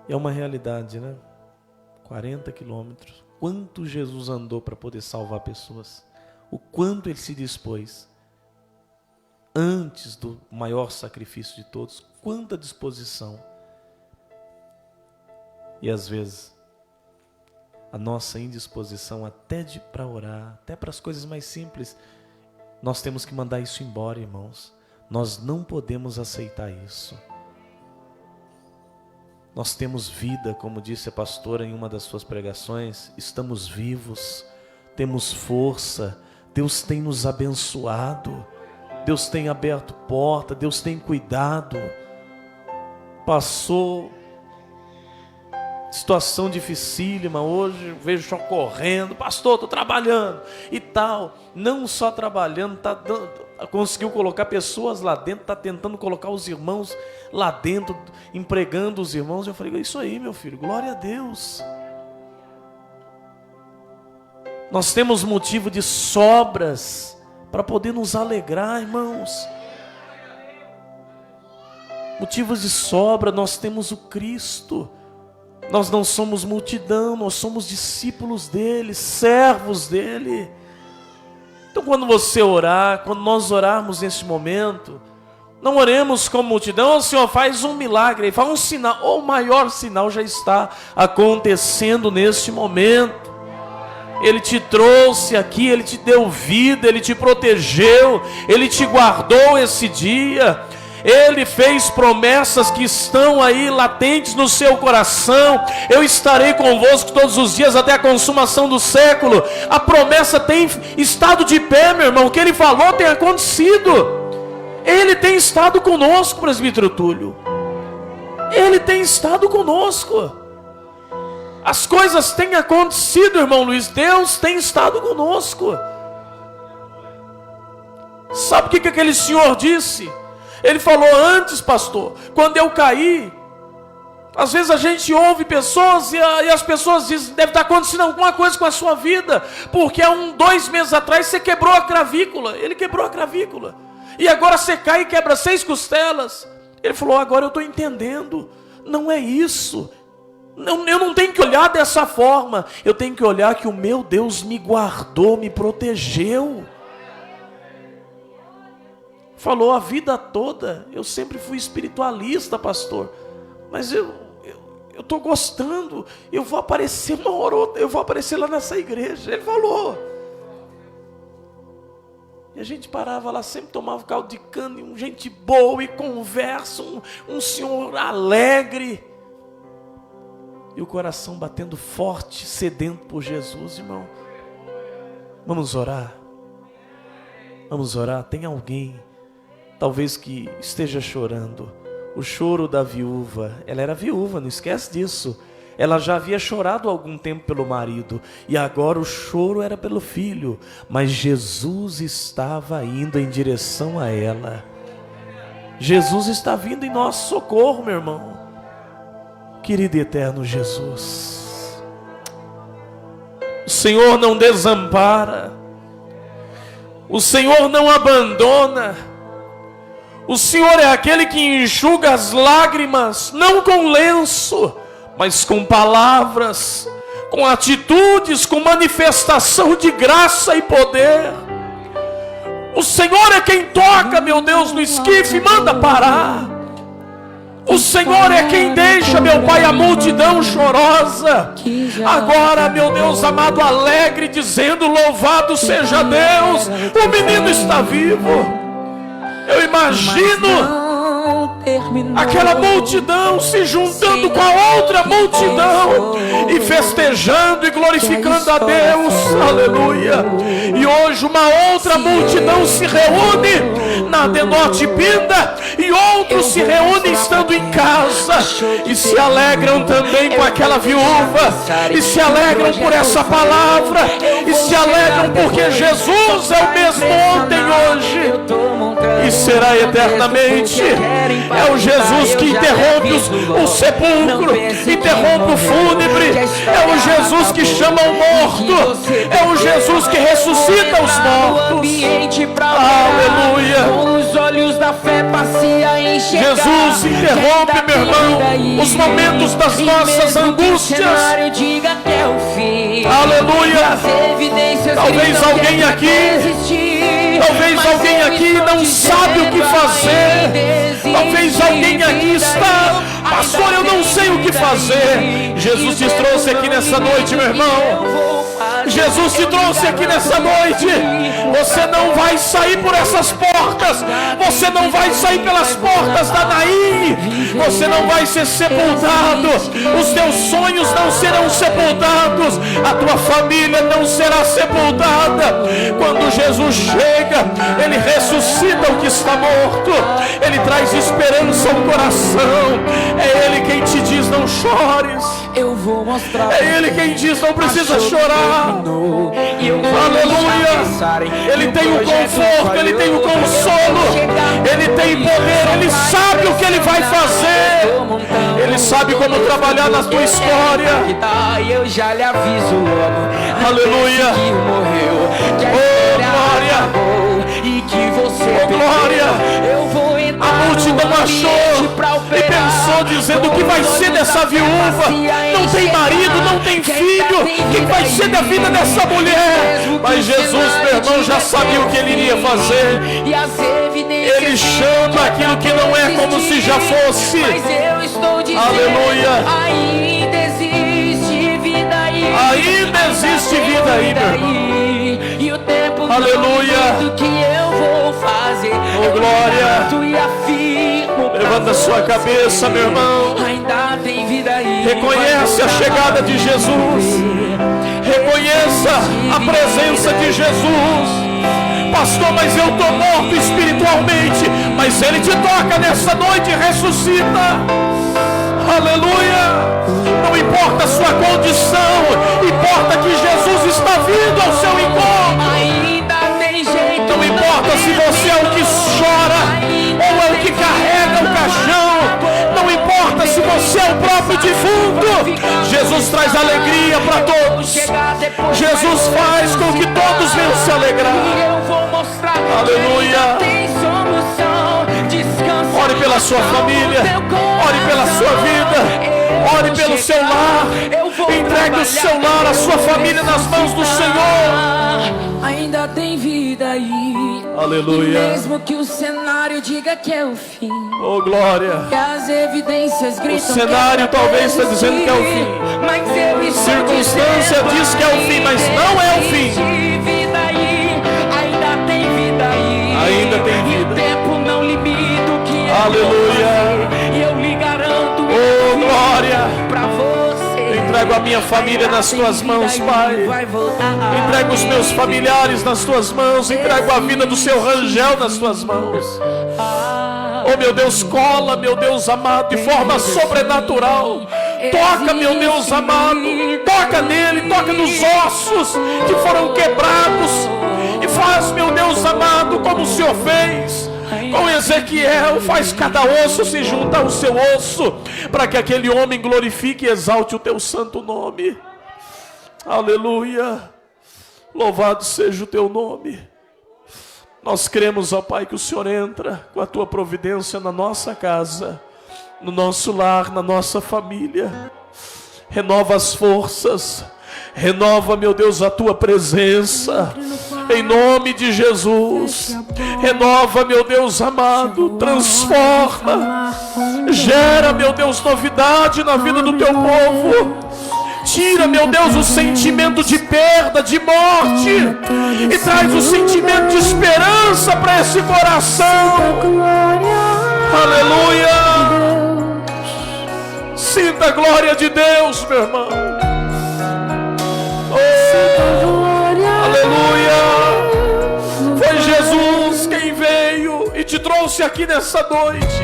[SPEAKER 1] É uma realidade, né? 40 quilômetros. Quanto Jesus andou para poder salvar pessoas. O quanto ele se dispôs. Antes do maior sacrifício de todos. Quanta disposição. E às vezes, a nossa indisposição até para orar, até para as coisas mais simples, nós temos que mandar isso embora, irmãos. Nós não podemos aceitar isso. Nós temos vida, como disse a pastora em uma das suas pregações, estamos vivos, temos força, Deus tem nos abençoado, Deus tem aberto porta, Deus tem cuidado. Passou situação dificílima, hoje vejo só correndo, pastor, estou trabalhando e tal. Não só trabalhando, conseguiu colocar pessoas lá dentro, está tentando colocar os irmãos lá dentro, empregando os irmãos. Eu falei: isso aí, meu filho, glória a Deus. Nós temos motivo de sobras para poder nos alegrar, irmãos. Motivos de sobra, nós temos o Cristo. Nós não somos multidão, nós somos discípulos dele, servos dele. Então quando você orar, quando nós orarmos nesse momento, não oremos como multidão: o Senhor faz um milagre, faz um sinal, ou o maior sinal já está acontecendo neste momento. Ele te trouxe aqui, Ele te deu vida, Ele te protegeu, Ele te guardou esse dia. Ele fez promessas que estão aí latentes no seu coração. Eu estarei convosco todos os dias até a consumação do século. A promessa tem estado de pé, meu irmão. O que ele falou tem acontecido. Ele tem estado conosco, presbítero Túlio. Ele tem estado conosco. As coisas têm acontecido, irmão Luiz. Deus tem estado conosco. Sabe o que aquele senhor disse? Ele falou: antes, pastor, quando eu caí, às vezes a gente ouve pessoas e as pessoas dizem: deve estar acontecendo alguma coisa com a sua vida, porque há 2 meses atrás você quebrou a clavícula. Ele quebrou a clavícula, e agora você cai e quebra 6 costelas. Ele falou: agora eu estou entendendo, não é isso. Eu não tenho que olhar dessa forma, eu tenho que olhar que o meu Deus me guardou, me protegeu. Falou: a vida toda eu sempre fui espiritualista, pastor, mas eu estou gostando, eu vou aparecer uma hora ou outra, eu vou aparecer lá nessa igreja. Ele falou: E a gente parava lá, sempre tomava caldo de cana, e gente boa e conversa, um senhor alegre. E o coração batendo forte, sedento por Jesus, irmão. Vamos orar. Vamos orar. Tem alguém, talvez que esteja chorando. O choro da viúva. Ela era viúva, não esquece disso. Ela já havia chorado há algum tempo pelo marido, e agora o choro era pelo filho, mas Jesus estava indo em direção a ela. Jesus está vindo em nosso socorro, meu irmão. Querido e eterno Jesus, o Senhor não desampara, o Senhor não abandona, o Senhor é aquele que enxuga as lágrimas, não com lenço, mas com palavras, com atitudes, com manifestação de graça e poder. O Senhor é quem toca, meu Deus, no esquife e manda parar. O Senhor é quem deixa, meu Pai, a multidão chorosa. Agora, meu Deus amado, alegre, dizendo: louvado seja Deus, o menino está vivo. Eu imagino aquela multidão se juntando com a outra multidão e festejando e glorificando a Deus, aleluia. E hoje uma outra multidão se reúne na Denote Pinda, e outros se reúnem estando em casa e se alegram também com aquela viúva, e se alegram por essa palavra, e se alegram porque Jesus é o mesmo ontem, hoje e será eternamente. É o Jesus que interrompe o sepulcro, interrompe o fúnebre. É o Jesus que chama o morto. É o Jesus que ressuscita os mortos. Aleluia. Jesus interrompe, meu irmão, os momentos das nossas angústias. Aleluia. Talvez alguém aqui não sabe o que fazer. Talvez alguém aqui está: pastor, eu não sei o que fazer. Jesus te trouxe aqui nessa noite, meu irmão. Jesus te trouxe aqui nessa noite. Você não vai sair por essas portas. Você não vai sair pelas portas da Naim. Você não vai ser sepultado. Os teus sonhos não serão sepultados. A tua família não será sepultada. Quando Jesus chega, Ele ressuscita o que está morto. Ele traz esperança ao coração. É Ele quem te diz: não chores.
[SPEAKER 3] Eu vou mostrar.
[SPEAKER 1] É Ele quem diz: não precisa chorar. Aleluia. Ele tem o conforto, Ele tem o consolo, Ele tem poder, Ele sabe o que Ele vai fazer, Ele sabe como trabalhar na tua história.
[SPEAKER 3] Eu já lhe aviso logo.
[SPEAKER 1] Aleluia.
[SPEAKER 3] Que morreu, que a
[SPEAKER 1] glória.
[SPEAKER 3] Acabou, e que você
[SPEAKER 1] glória.
[SPEAKER 3] Eu vou entrar.
[SPEAKER 1] A multidão achou e pensou, dizendo: o que vai ser dessa viúva? Não tem marido, não tem filho. O que vai ser da vida dessa mulher? Mas Jesus, meu irmão, já sabia o que Ele iria fazer. Ele chama aquilo que não é como se já fosse. Aleluia.
[SPEAKER 3] Ainda existe vida aí.
[SPEAKER 1] Ainda existe vida aí, meu irmão.
[SPEAKER 3] E o tempo
[SPEAKER 1] aleluia.
[SPEAKER 3] que eu vou fazer.
[SPEAKER 1] Oh, glória. Levanta a sua cabeça, meu irmão.
[SPEAKER 3] Ainda tem vida aí.
[SPEAKER 1] Reconhece a chegada de Jesus. Reconheça a presença de Jesus. Pastor, mas eu estou morto espiritualmente. Mas Ele te toca nessa noite e ressuscita. Aleluia. Não importa a sua condição, importa que Jesus está vindo ao seu encontro.
[SPEAKER 3] Ainda tem jeito.
[SPEAKER 1] Não importa se você é o que chora ou é o que carrega o caixão. Não importa se você é o próprio defunto. Jesus traz alegria para todos. Jesus faz com que todos venham se alegrar. Aleluia. Ore pela sua família. Ore pela sua vida. Ore pelo seu lar. Entregue o seu lar, a sua família nas mãos do Senhor.
[SPEAKER 3] Ainda tem vida aí.
[SPEAKER 1] Aleluia.
[SPEAKER 3] E mesmo que o cenário diga que é o fim.
[SPEAKER 1] Oh, glória.
[SPEAKER 3] Que as evidências gritam.
[SPEAKER 1] O cenário talvez está dizendo que é o fim.
[SPEAKER 3] Mas eu
[SPEAKER 1] circunstância diz que é o fim, mas não é o fim.
[SPEAKER 3] Ainda tem vida
[SPEAKER 1] ainda tem
[SPEAKER 3] E o
[SPEAKER 1] vida.
[SPEAKER 3] tempo não limita o que eu
[SPEAKER 1] Aleluia.
[SPEAKER 3] vou fazer. E eu lhe garanto,
[SPEAKER 1] Oh, glória.
[SPEAKER 3] pra você.
[SPEAKER 1] Entrego a minha família nas tuas mãos, Pai.
[SPEAKER 3] Vai voltar.
[SPEAKER 1] Entrego os meus familiares nas tuas mãos. Entrego a vida do seu Rangel nas tuas mãos. Oh, meu Deus, cola, meu Deus amado, de forma sobrenatural. Toca, meu Deus amado. Toca nele, toca nos ossos que foram quebrados. E faz, meu Deus amado, como o Senhor fez com Ezequiel. Faz cada osso se juntar ao seu osso, para que aquele homem glorifique e exalte o teu santo nome. Aleluia. Louvado seja o teu nome. Nós cremos, ó Pai, que o Senhor entra com a tua providência na nossa casa, no nosso lar, na nossa família. Renova as forças. Renova, meu Deus, a tua presença. Em nome de Jesus. Renova, meu Deus amado. Transforma. Gera, meu Deus, novidade na vida do teu povo. Tira, meu Deus, o sentimento de perda, de morte, e traz o sentimento de esperança para esse coração. Aleluia. Sinta a glória de Deus, meu irmão. Oh, aleluia. Foi Jesus quem veio e te trouxe aqui nessa noite.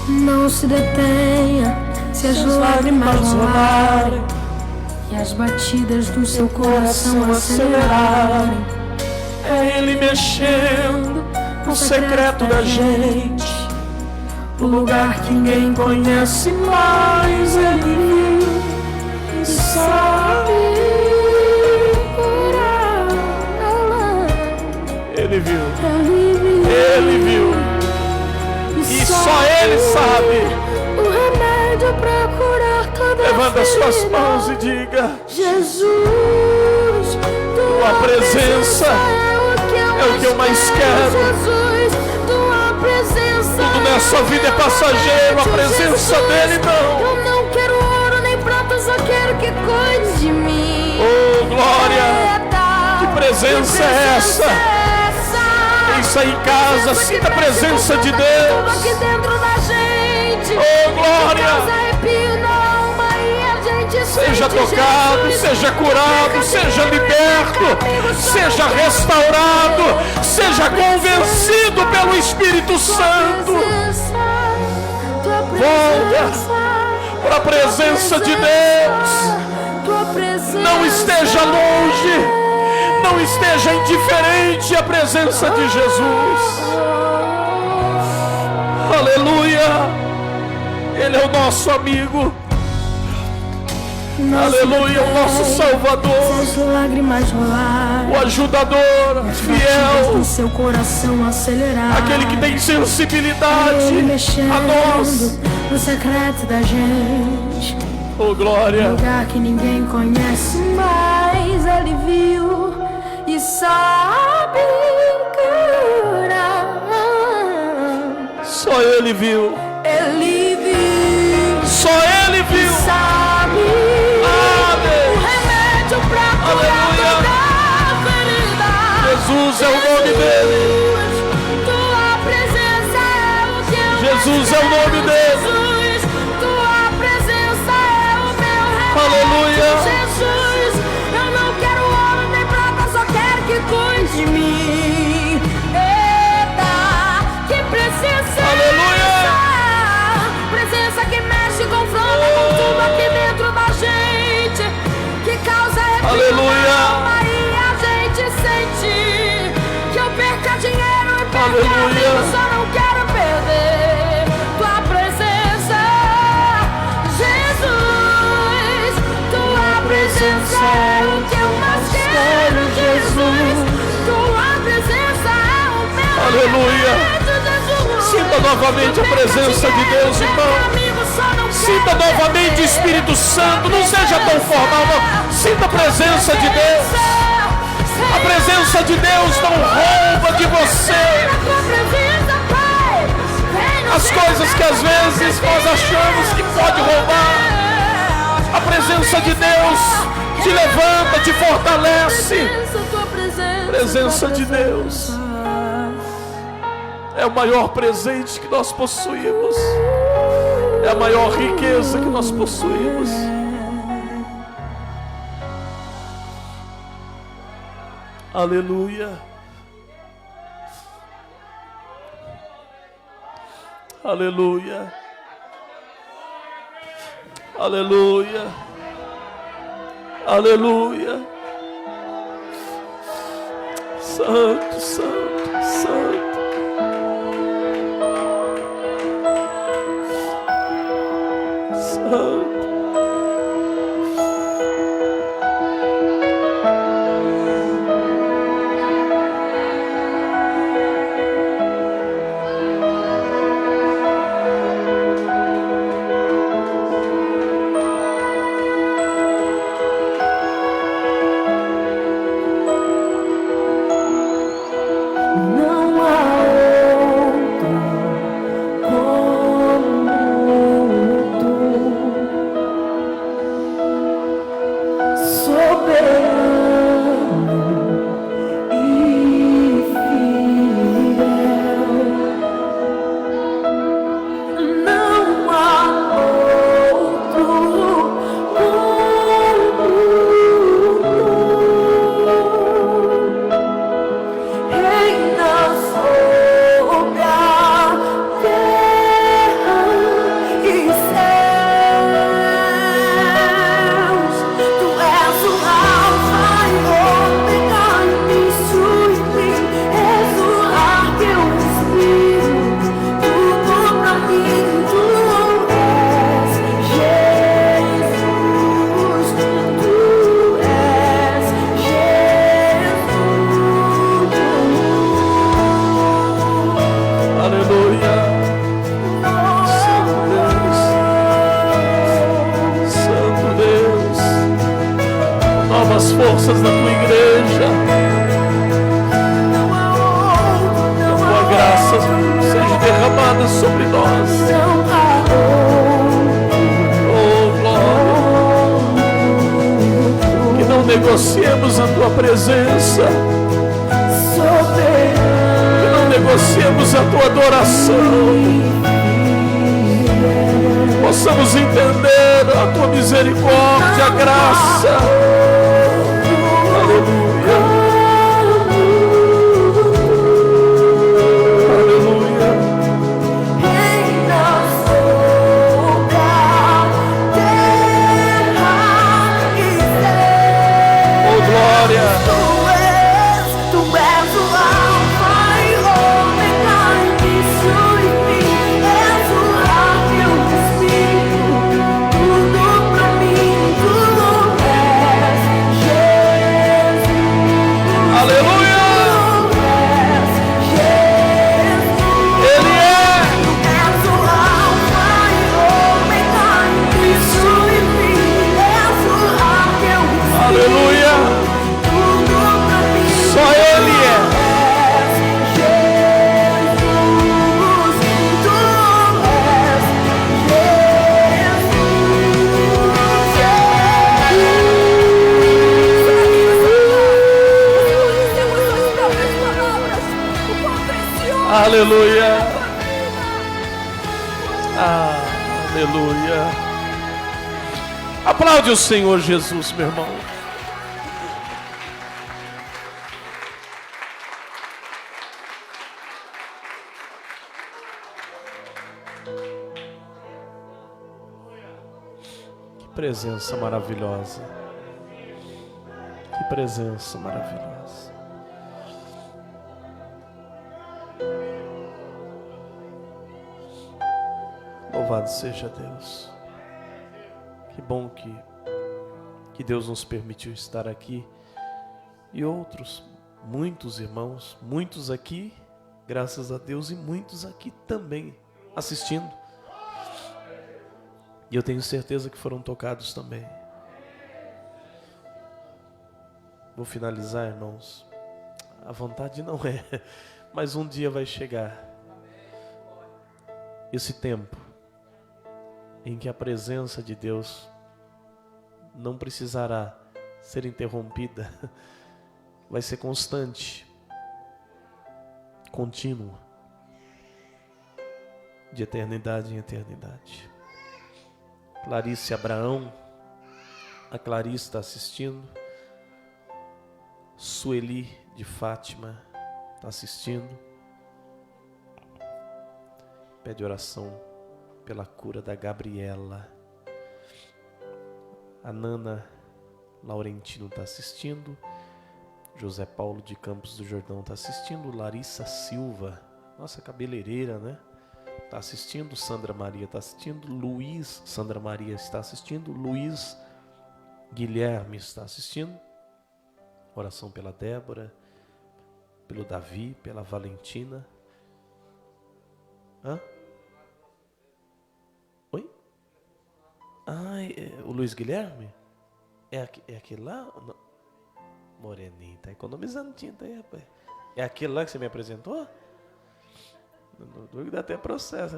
[SPEAKER 4] Não se detenha se as lágrimas rolarem e as batidas do seu coração acelerarem.
[SPEAKER 1] É Ele mexendo no secreto da gente, no lugar que ninguém conhece, mas Ele viu e sabe curar. Ele viu, Ele viu, e só Ele sabe.
[SPEAKER 4] O remédio pra curar toda
[SPEAKER 1] Levanta as suas
[SPEAKER 4] ferida.
[SPEAKER 1] mãos e diga:
[SPEAKER 4] Jesus,
[SPEAKER 1] tua presença é o que eu mais quero.
[SPEAKER 4] Jesus, tua presença.
[SPEAKER 1] Tudo nessa vida é passageiro, a presença dele não.
[SPEAKER 4] Eu não quero ouro nem prata, só quero que cuide de mim.
[SPEAKER 1] Oh, glória!
[SPEAKER 4] Eita,
[SPEAKER 1] Que presença é essa? Quem sai em casa, sinta a presença de
[SPEAKER 4] Tudo
[SPEAKER 1] Deus.
[SPEAKER 4] aqui dentro da gente.
[SPEAKER 1] Oh, glória!
[SPEAKER 4] Causa arrepio na alma e a gente
[SPEAKER 1] Seja
[SPEAKER 4] sente
[SPEAKER 1] tocado,
[SPEAKER 4] Jesus.
[SPEAKER 1] seja curado, seja liberto, seja restaurado, seja convencido pelo Espírito Santo. Volta para a presença de Deus. Não esteja longe, não esteja indiferente à presença de Jesus. Aleluia. Ele é o nosso amigo. Aleluia, o nosso Salvador,
[SPEAKER 4] Se as lágrimas rolarem,
[SPEAKER 1] o ajudador
[SPEAKER 4] do
[SPEAKER 1] fiel,
[SPEAKER 4] seu coração acelerar,
[SPEAKER 1] aquele que tem sensibilidade
[SPEAKER 4] Ele mexendo
[SPEAKER 1] a nós.
[SPEAKER 4] no secreto da gente,
[SPEAKER 1] Oh, glória.
[SPEAKER 4] lugar que ninguém conhece, mas Ele viu e sabe curar.
[SPEAKER 1] Só Ele viu,
[SPEAKER 4] Ele viu,
[SPEAKER 1] só Ele viu.
[SPEAKER 4] sabe
[SPEAKER 1] Amém.
[SPEAKER 4] o remédio pra curar
[SPEAKER 1] Aleluia.
[SPEAKER 4] toda ferida.
[SPEAKER 1] Jesus é o nome dele.
[SPEAKER 4] Tua presença é o que eu
[SPEAKER 1] Jesus é o
[SPEAKER 4] mais
[SPEAKER 1] nome
[SPEAKER 4] quero.
[SPEAKER 1] dele.
[SPEAKER 4] Jesus, tua presença é o meu remédio.
[SPEAKER 1] Aleluia.
[SPEAKER 4] Jesus, eu não quero ouro nem prata, só quero que cuide de mim. Eita, que presença
[SPEAKER 1] Aleluia.
[SPEAKER 4] é essa? Presença que mexe, confronta com tudo aqui dentro da gente, que causa arrepio
[SPEAKER 1] Aleluia.
[SPEAKER 4] na alma e a gente sente que eu perca dinheiro e perca
[SPEAKER 1] Aleluia.
[SPEAKER 4] amigos, só não quero perder tua presença. Jesus, tua presença é o que eu mais quero. Jesus, tua presença é o meu
[SPEAKER 1] Aleluia.
[SPEAKER 4] remédio, Jesus.
[SPEAKER 1] Sinta novamente a presença de Deus, irmão. Sinta novamente o Espírito Santo. Não seja tão formal, não. Sinta a presença de Deus. A presença de Deus não rouba de você as coisas que às vezes nós achamos que pode roubar. A presença de Deus te levanta, te fortalece. Presença de Deus. É o maior presente que nós possuímos. É a maior riqueza que nós possuímos. Aleluia. Aleluia. Aleluia. Aleluia. Santo, santo, santo. Santo.
[SPEAKER 4] Não há outro como tu, soberano e fiel. Não há outro como reina sobre a terra e céus. Tu és o Alfa e Ômega, início e fim. És o ar que eu respiro. Tudo pra mim, tu és Jesus. Tu és Jesus.
[SPEAKER 1] Aleluia. Santo Deus. Santo Deus. Novas forças na tua igreja. Tua graça seja derramada sobre nós. Oh, glória. Que não negociemos a tua presença. Que não negociemos a tua adoração. Possamos entender a tua misericórdia, a graça. Aleluia. Aleluia.
[SPEAKER 4] Reina sobre a terra e céus.
[SPEAKER 1] Oh, glória.
[SPEAKER 4] Tu és o Alfa e Ômega, início e fim. És o ar que eu respiro. Tudo pra mim, tu és Jesus.
[SPEAKER 1] Aleluia.
[SPEAKER 4] Tu és Jesus.
[SPEAKER 1] Ele é.
[SPEAKER 4] Tu és o Alfa e Ômega, início e fim. És o ar que eu respiro.
[SPEAKER 1] Aleluia.
[SPEAKER 4] Tudo pra mim.
[SPEAKER 1] Só Ele é. Aleluia. Aleluia. Aplaude o Senhor Jesus, meu irmão. Que presença maravilhosa. Que presença maravilhosa. Louvado seja Deus. Que bom que Deus nos permitiu estar aqui. E outros, muitos irmãos, muitos aqui, graças a Deus, e muitos aqui também assistindo. E eu tenho certeza que foram tocados também. Vou finalizar, irmãos. A vontade não é, mas um dia vai chegar esse tempo em que a presença de Deus não precisará ser interrompida, vai ser constante, contínua. de eternidade em eternidade. Clarice Abraão, a Clarice está assistindo. Sueli de Fátima está assistindo. Pede oração pela cura da Gabriela. A Nana Laurentino está assistindo. José Paulo de Campos do Jordão está assistindo. Larissa Silva, nossa cabeleireira, né? Está assistindo. Sandra Maria está assistindo. Luiz, Sandra Maria está assistindo. Luiz Guilherme está assistindo. Oração pela Débora, pelo Davi, pela Valentina. Hã? Oi? Ah, o Luiz Guilherme? É aquele lá? Não. Moreninho, tá economizando tinta aí, rapaz. É aquele lá que você me apresentou? Não dúvida, dá até processo.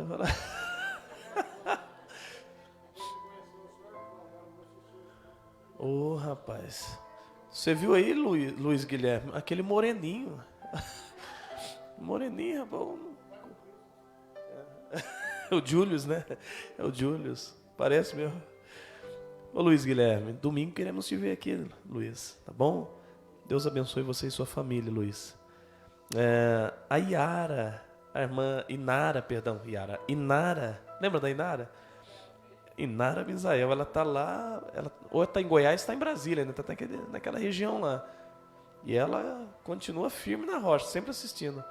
[SPEAKER 1] Ô, rapaz. Você viu aí, Luiz Guilherme? Aquele moreninho. Moreninho, rapaz. O Július, né? É o Július. Parece mesmo. Ô, Luiz Guilherme, domingo queremos te ver aqui, Luiz. Tá bom? Deus abençoe você e sua família, Luiz. A Yara, a irmã Inara, perdão, Yara. Inara, lembra da Inara? Inara Misael, ela tá lá, ela ou tá em Goiás, está em Brasília, né? Tá naquela região lá. E ela continua firme na rocha, sempre assistindo.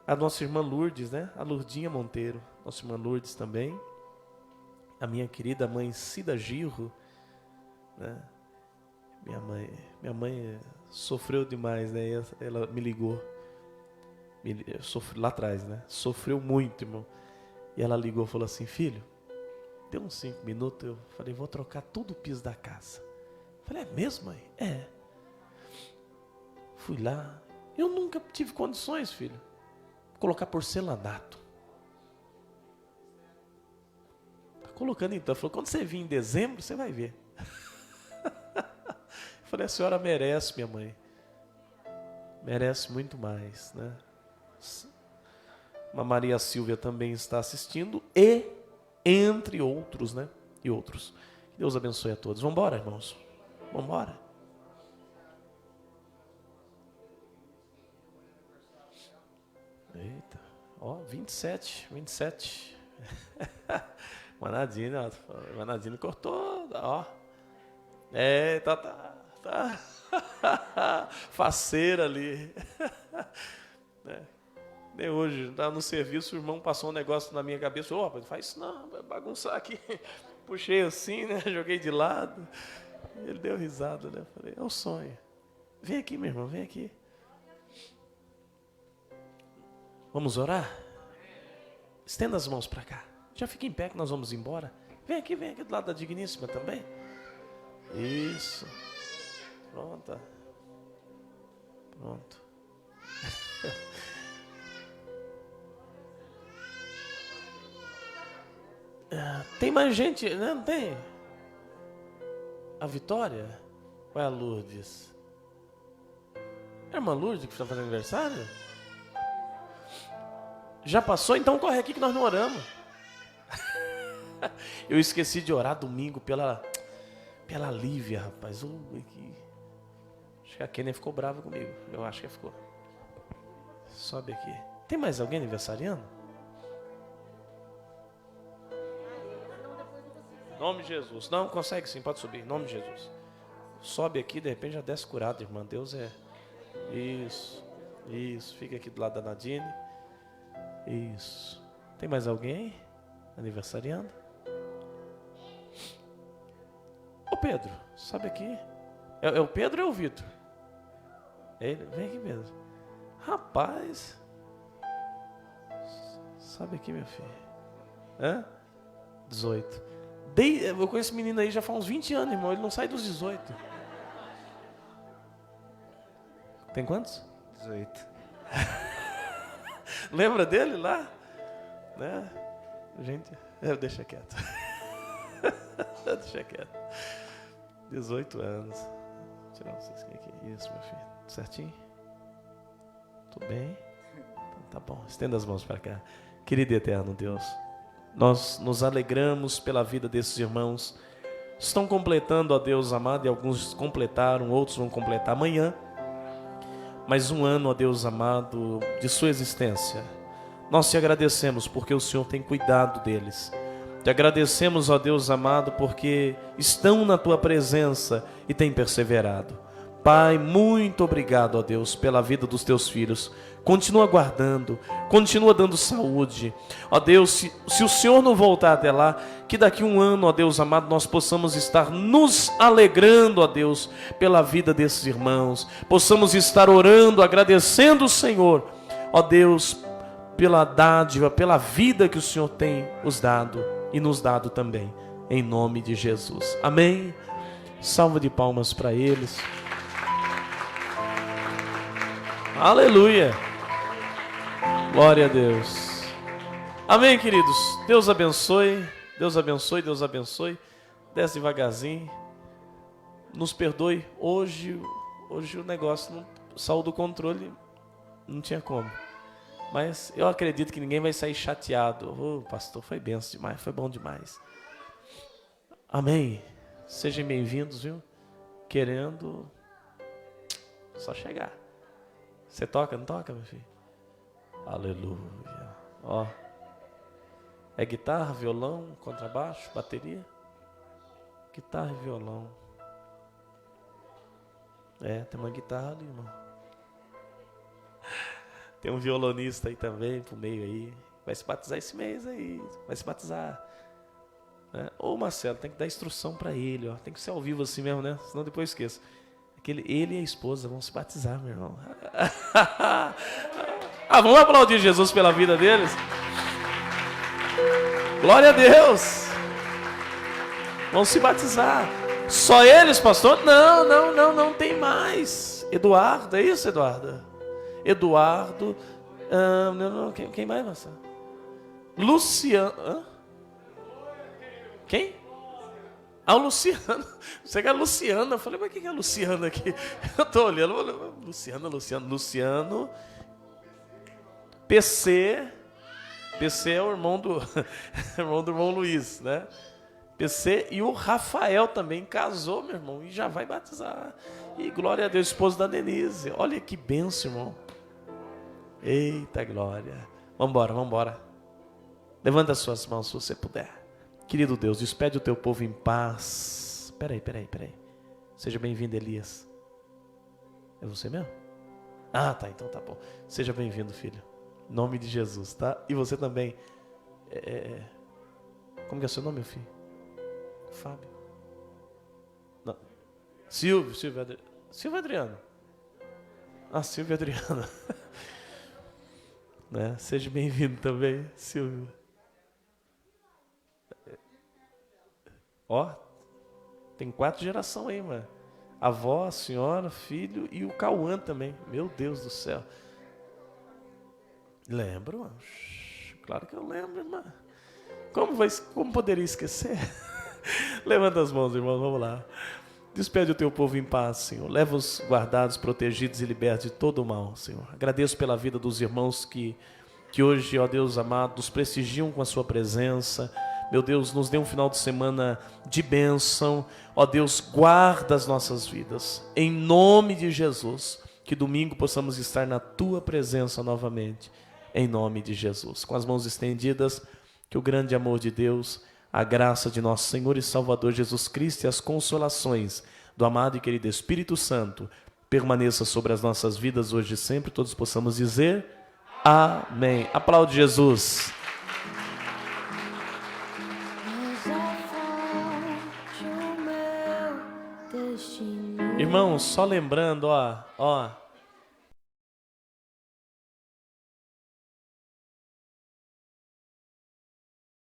[SPEAKER 1] A nossa irmã Lourdes, né? A Lourdinha Monteiro, nossa irmã Lourdes também. A minha querida mãe Cida Girro, né? Minha mãe sofreu demais, né? Ela me ligou. Lá atrás, né? Sofreu muito, irmão. E ela ligou e falou assim: filho, deu uns 5 minutos, eu falei, vou trocar todo o piso da casa. Eu falei, é mesmo, mãe? É. Fui lá. Eu nunca tive condições, filho. Colocar porcelanato. Tá colocando então. Falou, quando você vir em dezembro, você vai ver. Eu falei, a senhora merece, minha mãe. Merece muito mais, né? A Maria Silvia também está assistindo. E entre outros, né? E outros. Deus abençoe a todos. Vamos embora, irmãos. Vamos embora. Eita. Ó, 27. Manadine cortou, ó. É, tá. Faceira ali. Nem hoje, no serviço, o irmão passou um negócio na minha cabeça. Ô, rapaz, não faz isso não, vai bagunçar aqui. Puxei assim, né? Joguei de lado. Ele deu risada, né? Falei, é o sonho. Vem aqui, meu irmão, vem aqui. Vamos orar? Estenda as mãos para cá. Já fica em pé que nós vamos embora. Vem aqui do lado da Digníssima também. Isso. Pronto. Tem mais gente, né? Não tem? A Vitória? Ou é a Lourdes? É a irmã Lourdes que está fazendo aniversário? Já passou? Então corre aqui que nós não oramos. Eu esqueci de orar domingo pela Lívia, rapaz. Acho que a Kenia ficou brava comigo. Eu acho que ficou. Sobe aqui. Tem mais alguém aniversariando? Em nome de Jesus. Não, consegue sim, pode subir. Em nome de Jesus. Sobe aqui, de repente já desce curado, irmã. Deus é... Isso. Fica aqui do lado da Nadine. Isso. Tem mais alguém aniversariando? Ô Pedro, sobe aqui. É o Pedro ou é o Vitor? Vem aqui mesmo. Rapaz. Sobe aqui, meu filho. 18. Eu conheço esse menino aí já faz uns 20 anos, irmão. Ele não sai dos 18. Tem quantos?
[SPEAKER 5] 18.
[SPEAKER 1] Lembra dele lá? Né? Gente, deixa quieto. Deixa quieto. 18 anos. Vou tirar vocês aqui. Isso, meu filho. Certinho? Tudo bem? Então, tá bom. Estenda as mãos para cá. Querido e eterno Deus, nós nos alegramos pela vida desses irmãos. Estão completando, ó Deus amado, e alguns completaram, outros vão completar amanhã. Mais um ano, ó Deus amado, de sua existência. Nós te agradecemos porque o Senhor tem cuidado deles. Te agradecemos, ó Deus amado, porque estão na tua presença e têm perseverado. Pai, muito obrigado, ó Deus, pela vida dos teus filhos. Continua guardando, continua dando saúde. Ó Deus, se o Senhor não voltar até lá, que daqui um ano, ó Deus amado, nós possamos estar nos alegrando, ó Deus, pela vida desses irmãos. Possamos estar orando, agradecendo o Senhor, ó Deus, pela dádiva, pela vida que o Senhor tem os dado e nos dado também, em nome de Jesus. Amém? Salva de palmas para eles. Aleluia. Glória a Deus. Amém, queridos. Deus abençoe. Deus abençoe, Deus abençoe. Desce devagarzinho. Nos perdoe. Hoje o negócio não saiu do controle. Não tinha como. Mas eu acredito que ninguém vai sair chateado. Pastor, foi benção demais, foi bom demais. Amém. Sejam bem-vindos, viu? Querendo, só chegar. Você toca, não toca, meu filho? Aleluia. Ó. É guitarra, violão, contrabaixo, bateria? Guitarra e violão. Tem uma guitarra ali, irmão. Tem um violonista aí também, pro meio aí. Vai se batizar esse mês aí. Vai se batizar. Ô Marcelo, tem que dar instrução para ele, ó. Tem que ser ao vivo assim mesmo, né? Senão depois esqueça. Ele e a esposa vão se batizar, meu irmão. Vamos aplaudir Jesus pela vida deles. Glória a Deus. Vão se batizar. Só eles, pastor? Não tem mais. Eduardo, é isso, Eduardo? Eduardo. Quem mais, Marcelo? Luciano. Quem? O Luciano. Você que é Luciano. Eu falei, mas quem é Luciano aqui? Eu tô olhando. Luciano. PC. PC é o irmão do irmão Luiz, né? PC e o Rafael também casou, meu irmão, e já vai batizar. E glória a Deus, esposo da Denise. Olha que bênção, irmão. Eita glória. Vambora. Levanta as suas mãos se você puder. Querido Deus, despede o teu povo em paz. Peraí. Seja bem-vindo, Elias. É você mesmo? Tá, então tá bom. Seja bem-vindo, filho. Em nome de Jesus, tá? E você também. Como que é seu nome, meu filho? Fábio. Não. Silvio Adriano. Silvio Adriano. Né? Seja bem-vindo também, Silvio. Tem 4 gerações aí, mano. Avó, a senhora, filho e o Cauã também. Meu Deus do céu. Lembro, mano. Claro que eu lembro, irmão. Como poderia esquecer? Levanta as mãos, irmãos, vamos lá. Despede o teu povo em paz, Senhor. Leva-os guardados, protegidos e libertos de todo o mal, Senhor. Agradeço pela vida dos irmãos que hoje, ó Deus amado, nos prestigiam com a sua presença. Meu Deus, nos dê um final de semana de bênção. Ó Deus, guarda as nossas vidas. Em nome de Jesus, que domingo possamos estar na tua presença novamente. Em nome de Jesus. Com as mãos estendidas, que o grande amor de Deus, a graça de nosso Senhor e Salvador Jesus Cristo e as consolações do amado e querido Espírito Santo permaneça sobre as nossas vidas hoje e sempre. Todos possamos dizer amém. Aplaude Jesus. Irmãos, só lembrando, ó,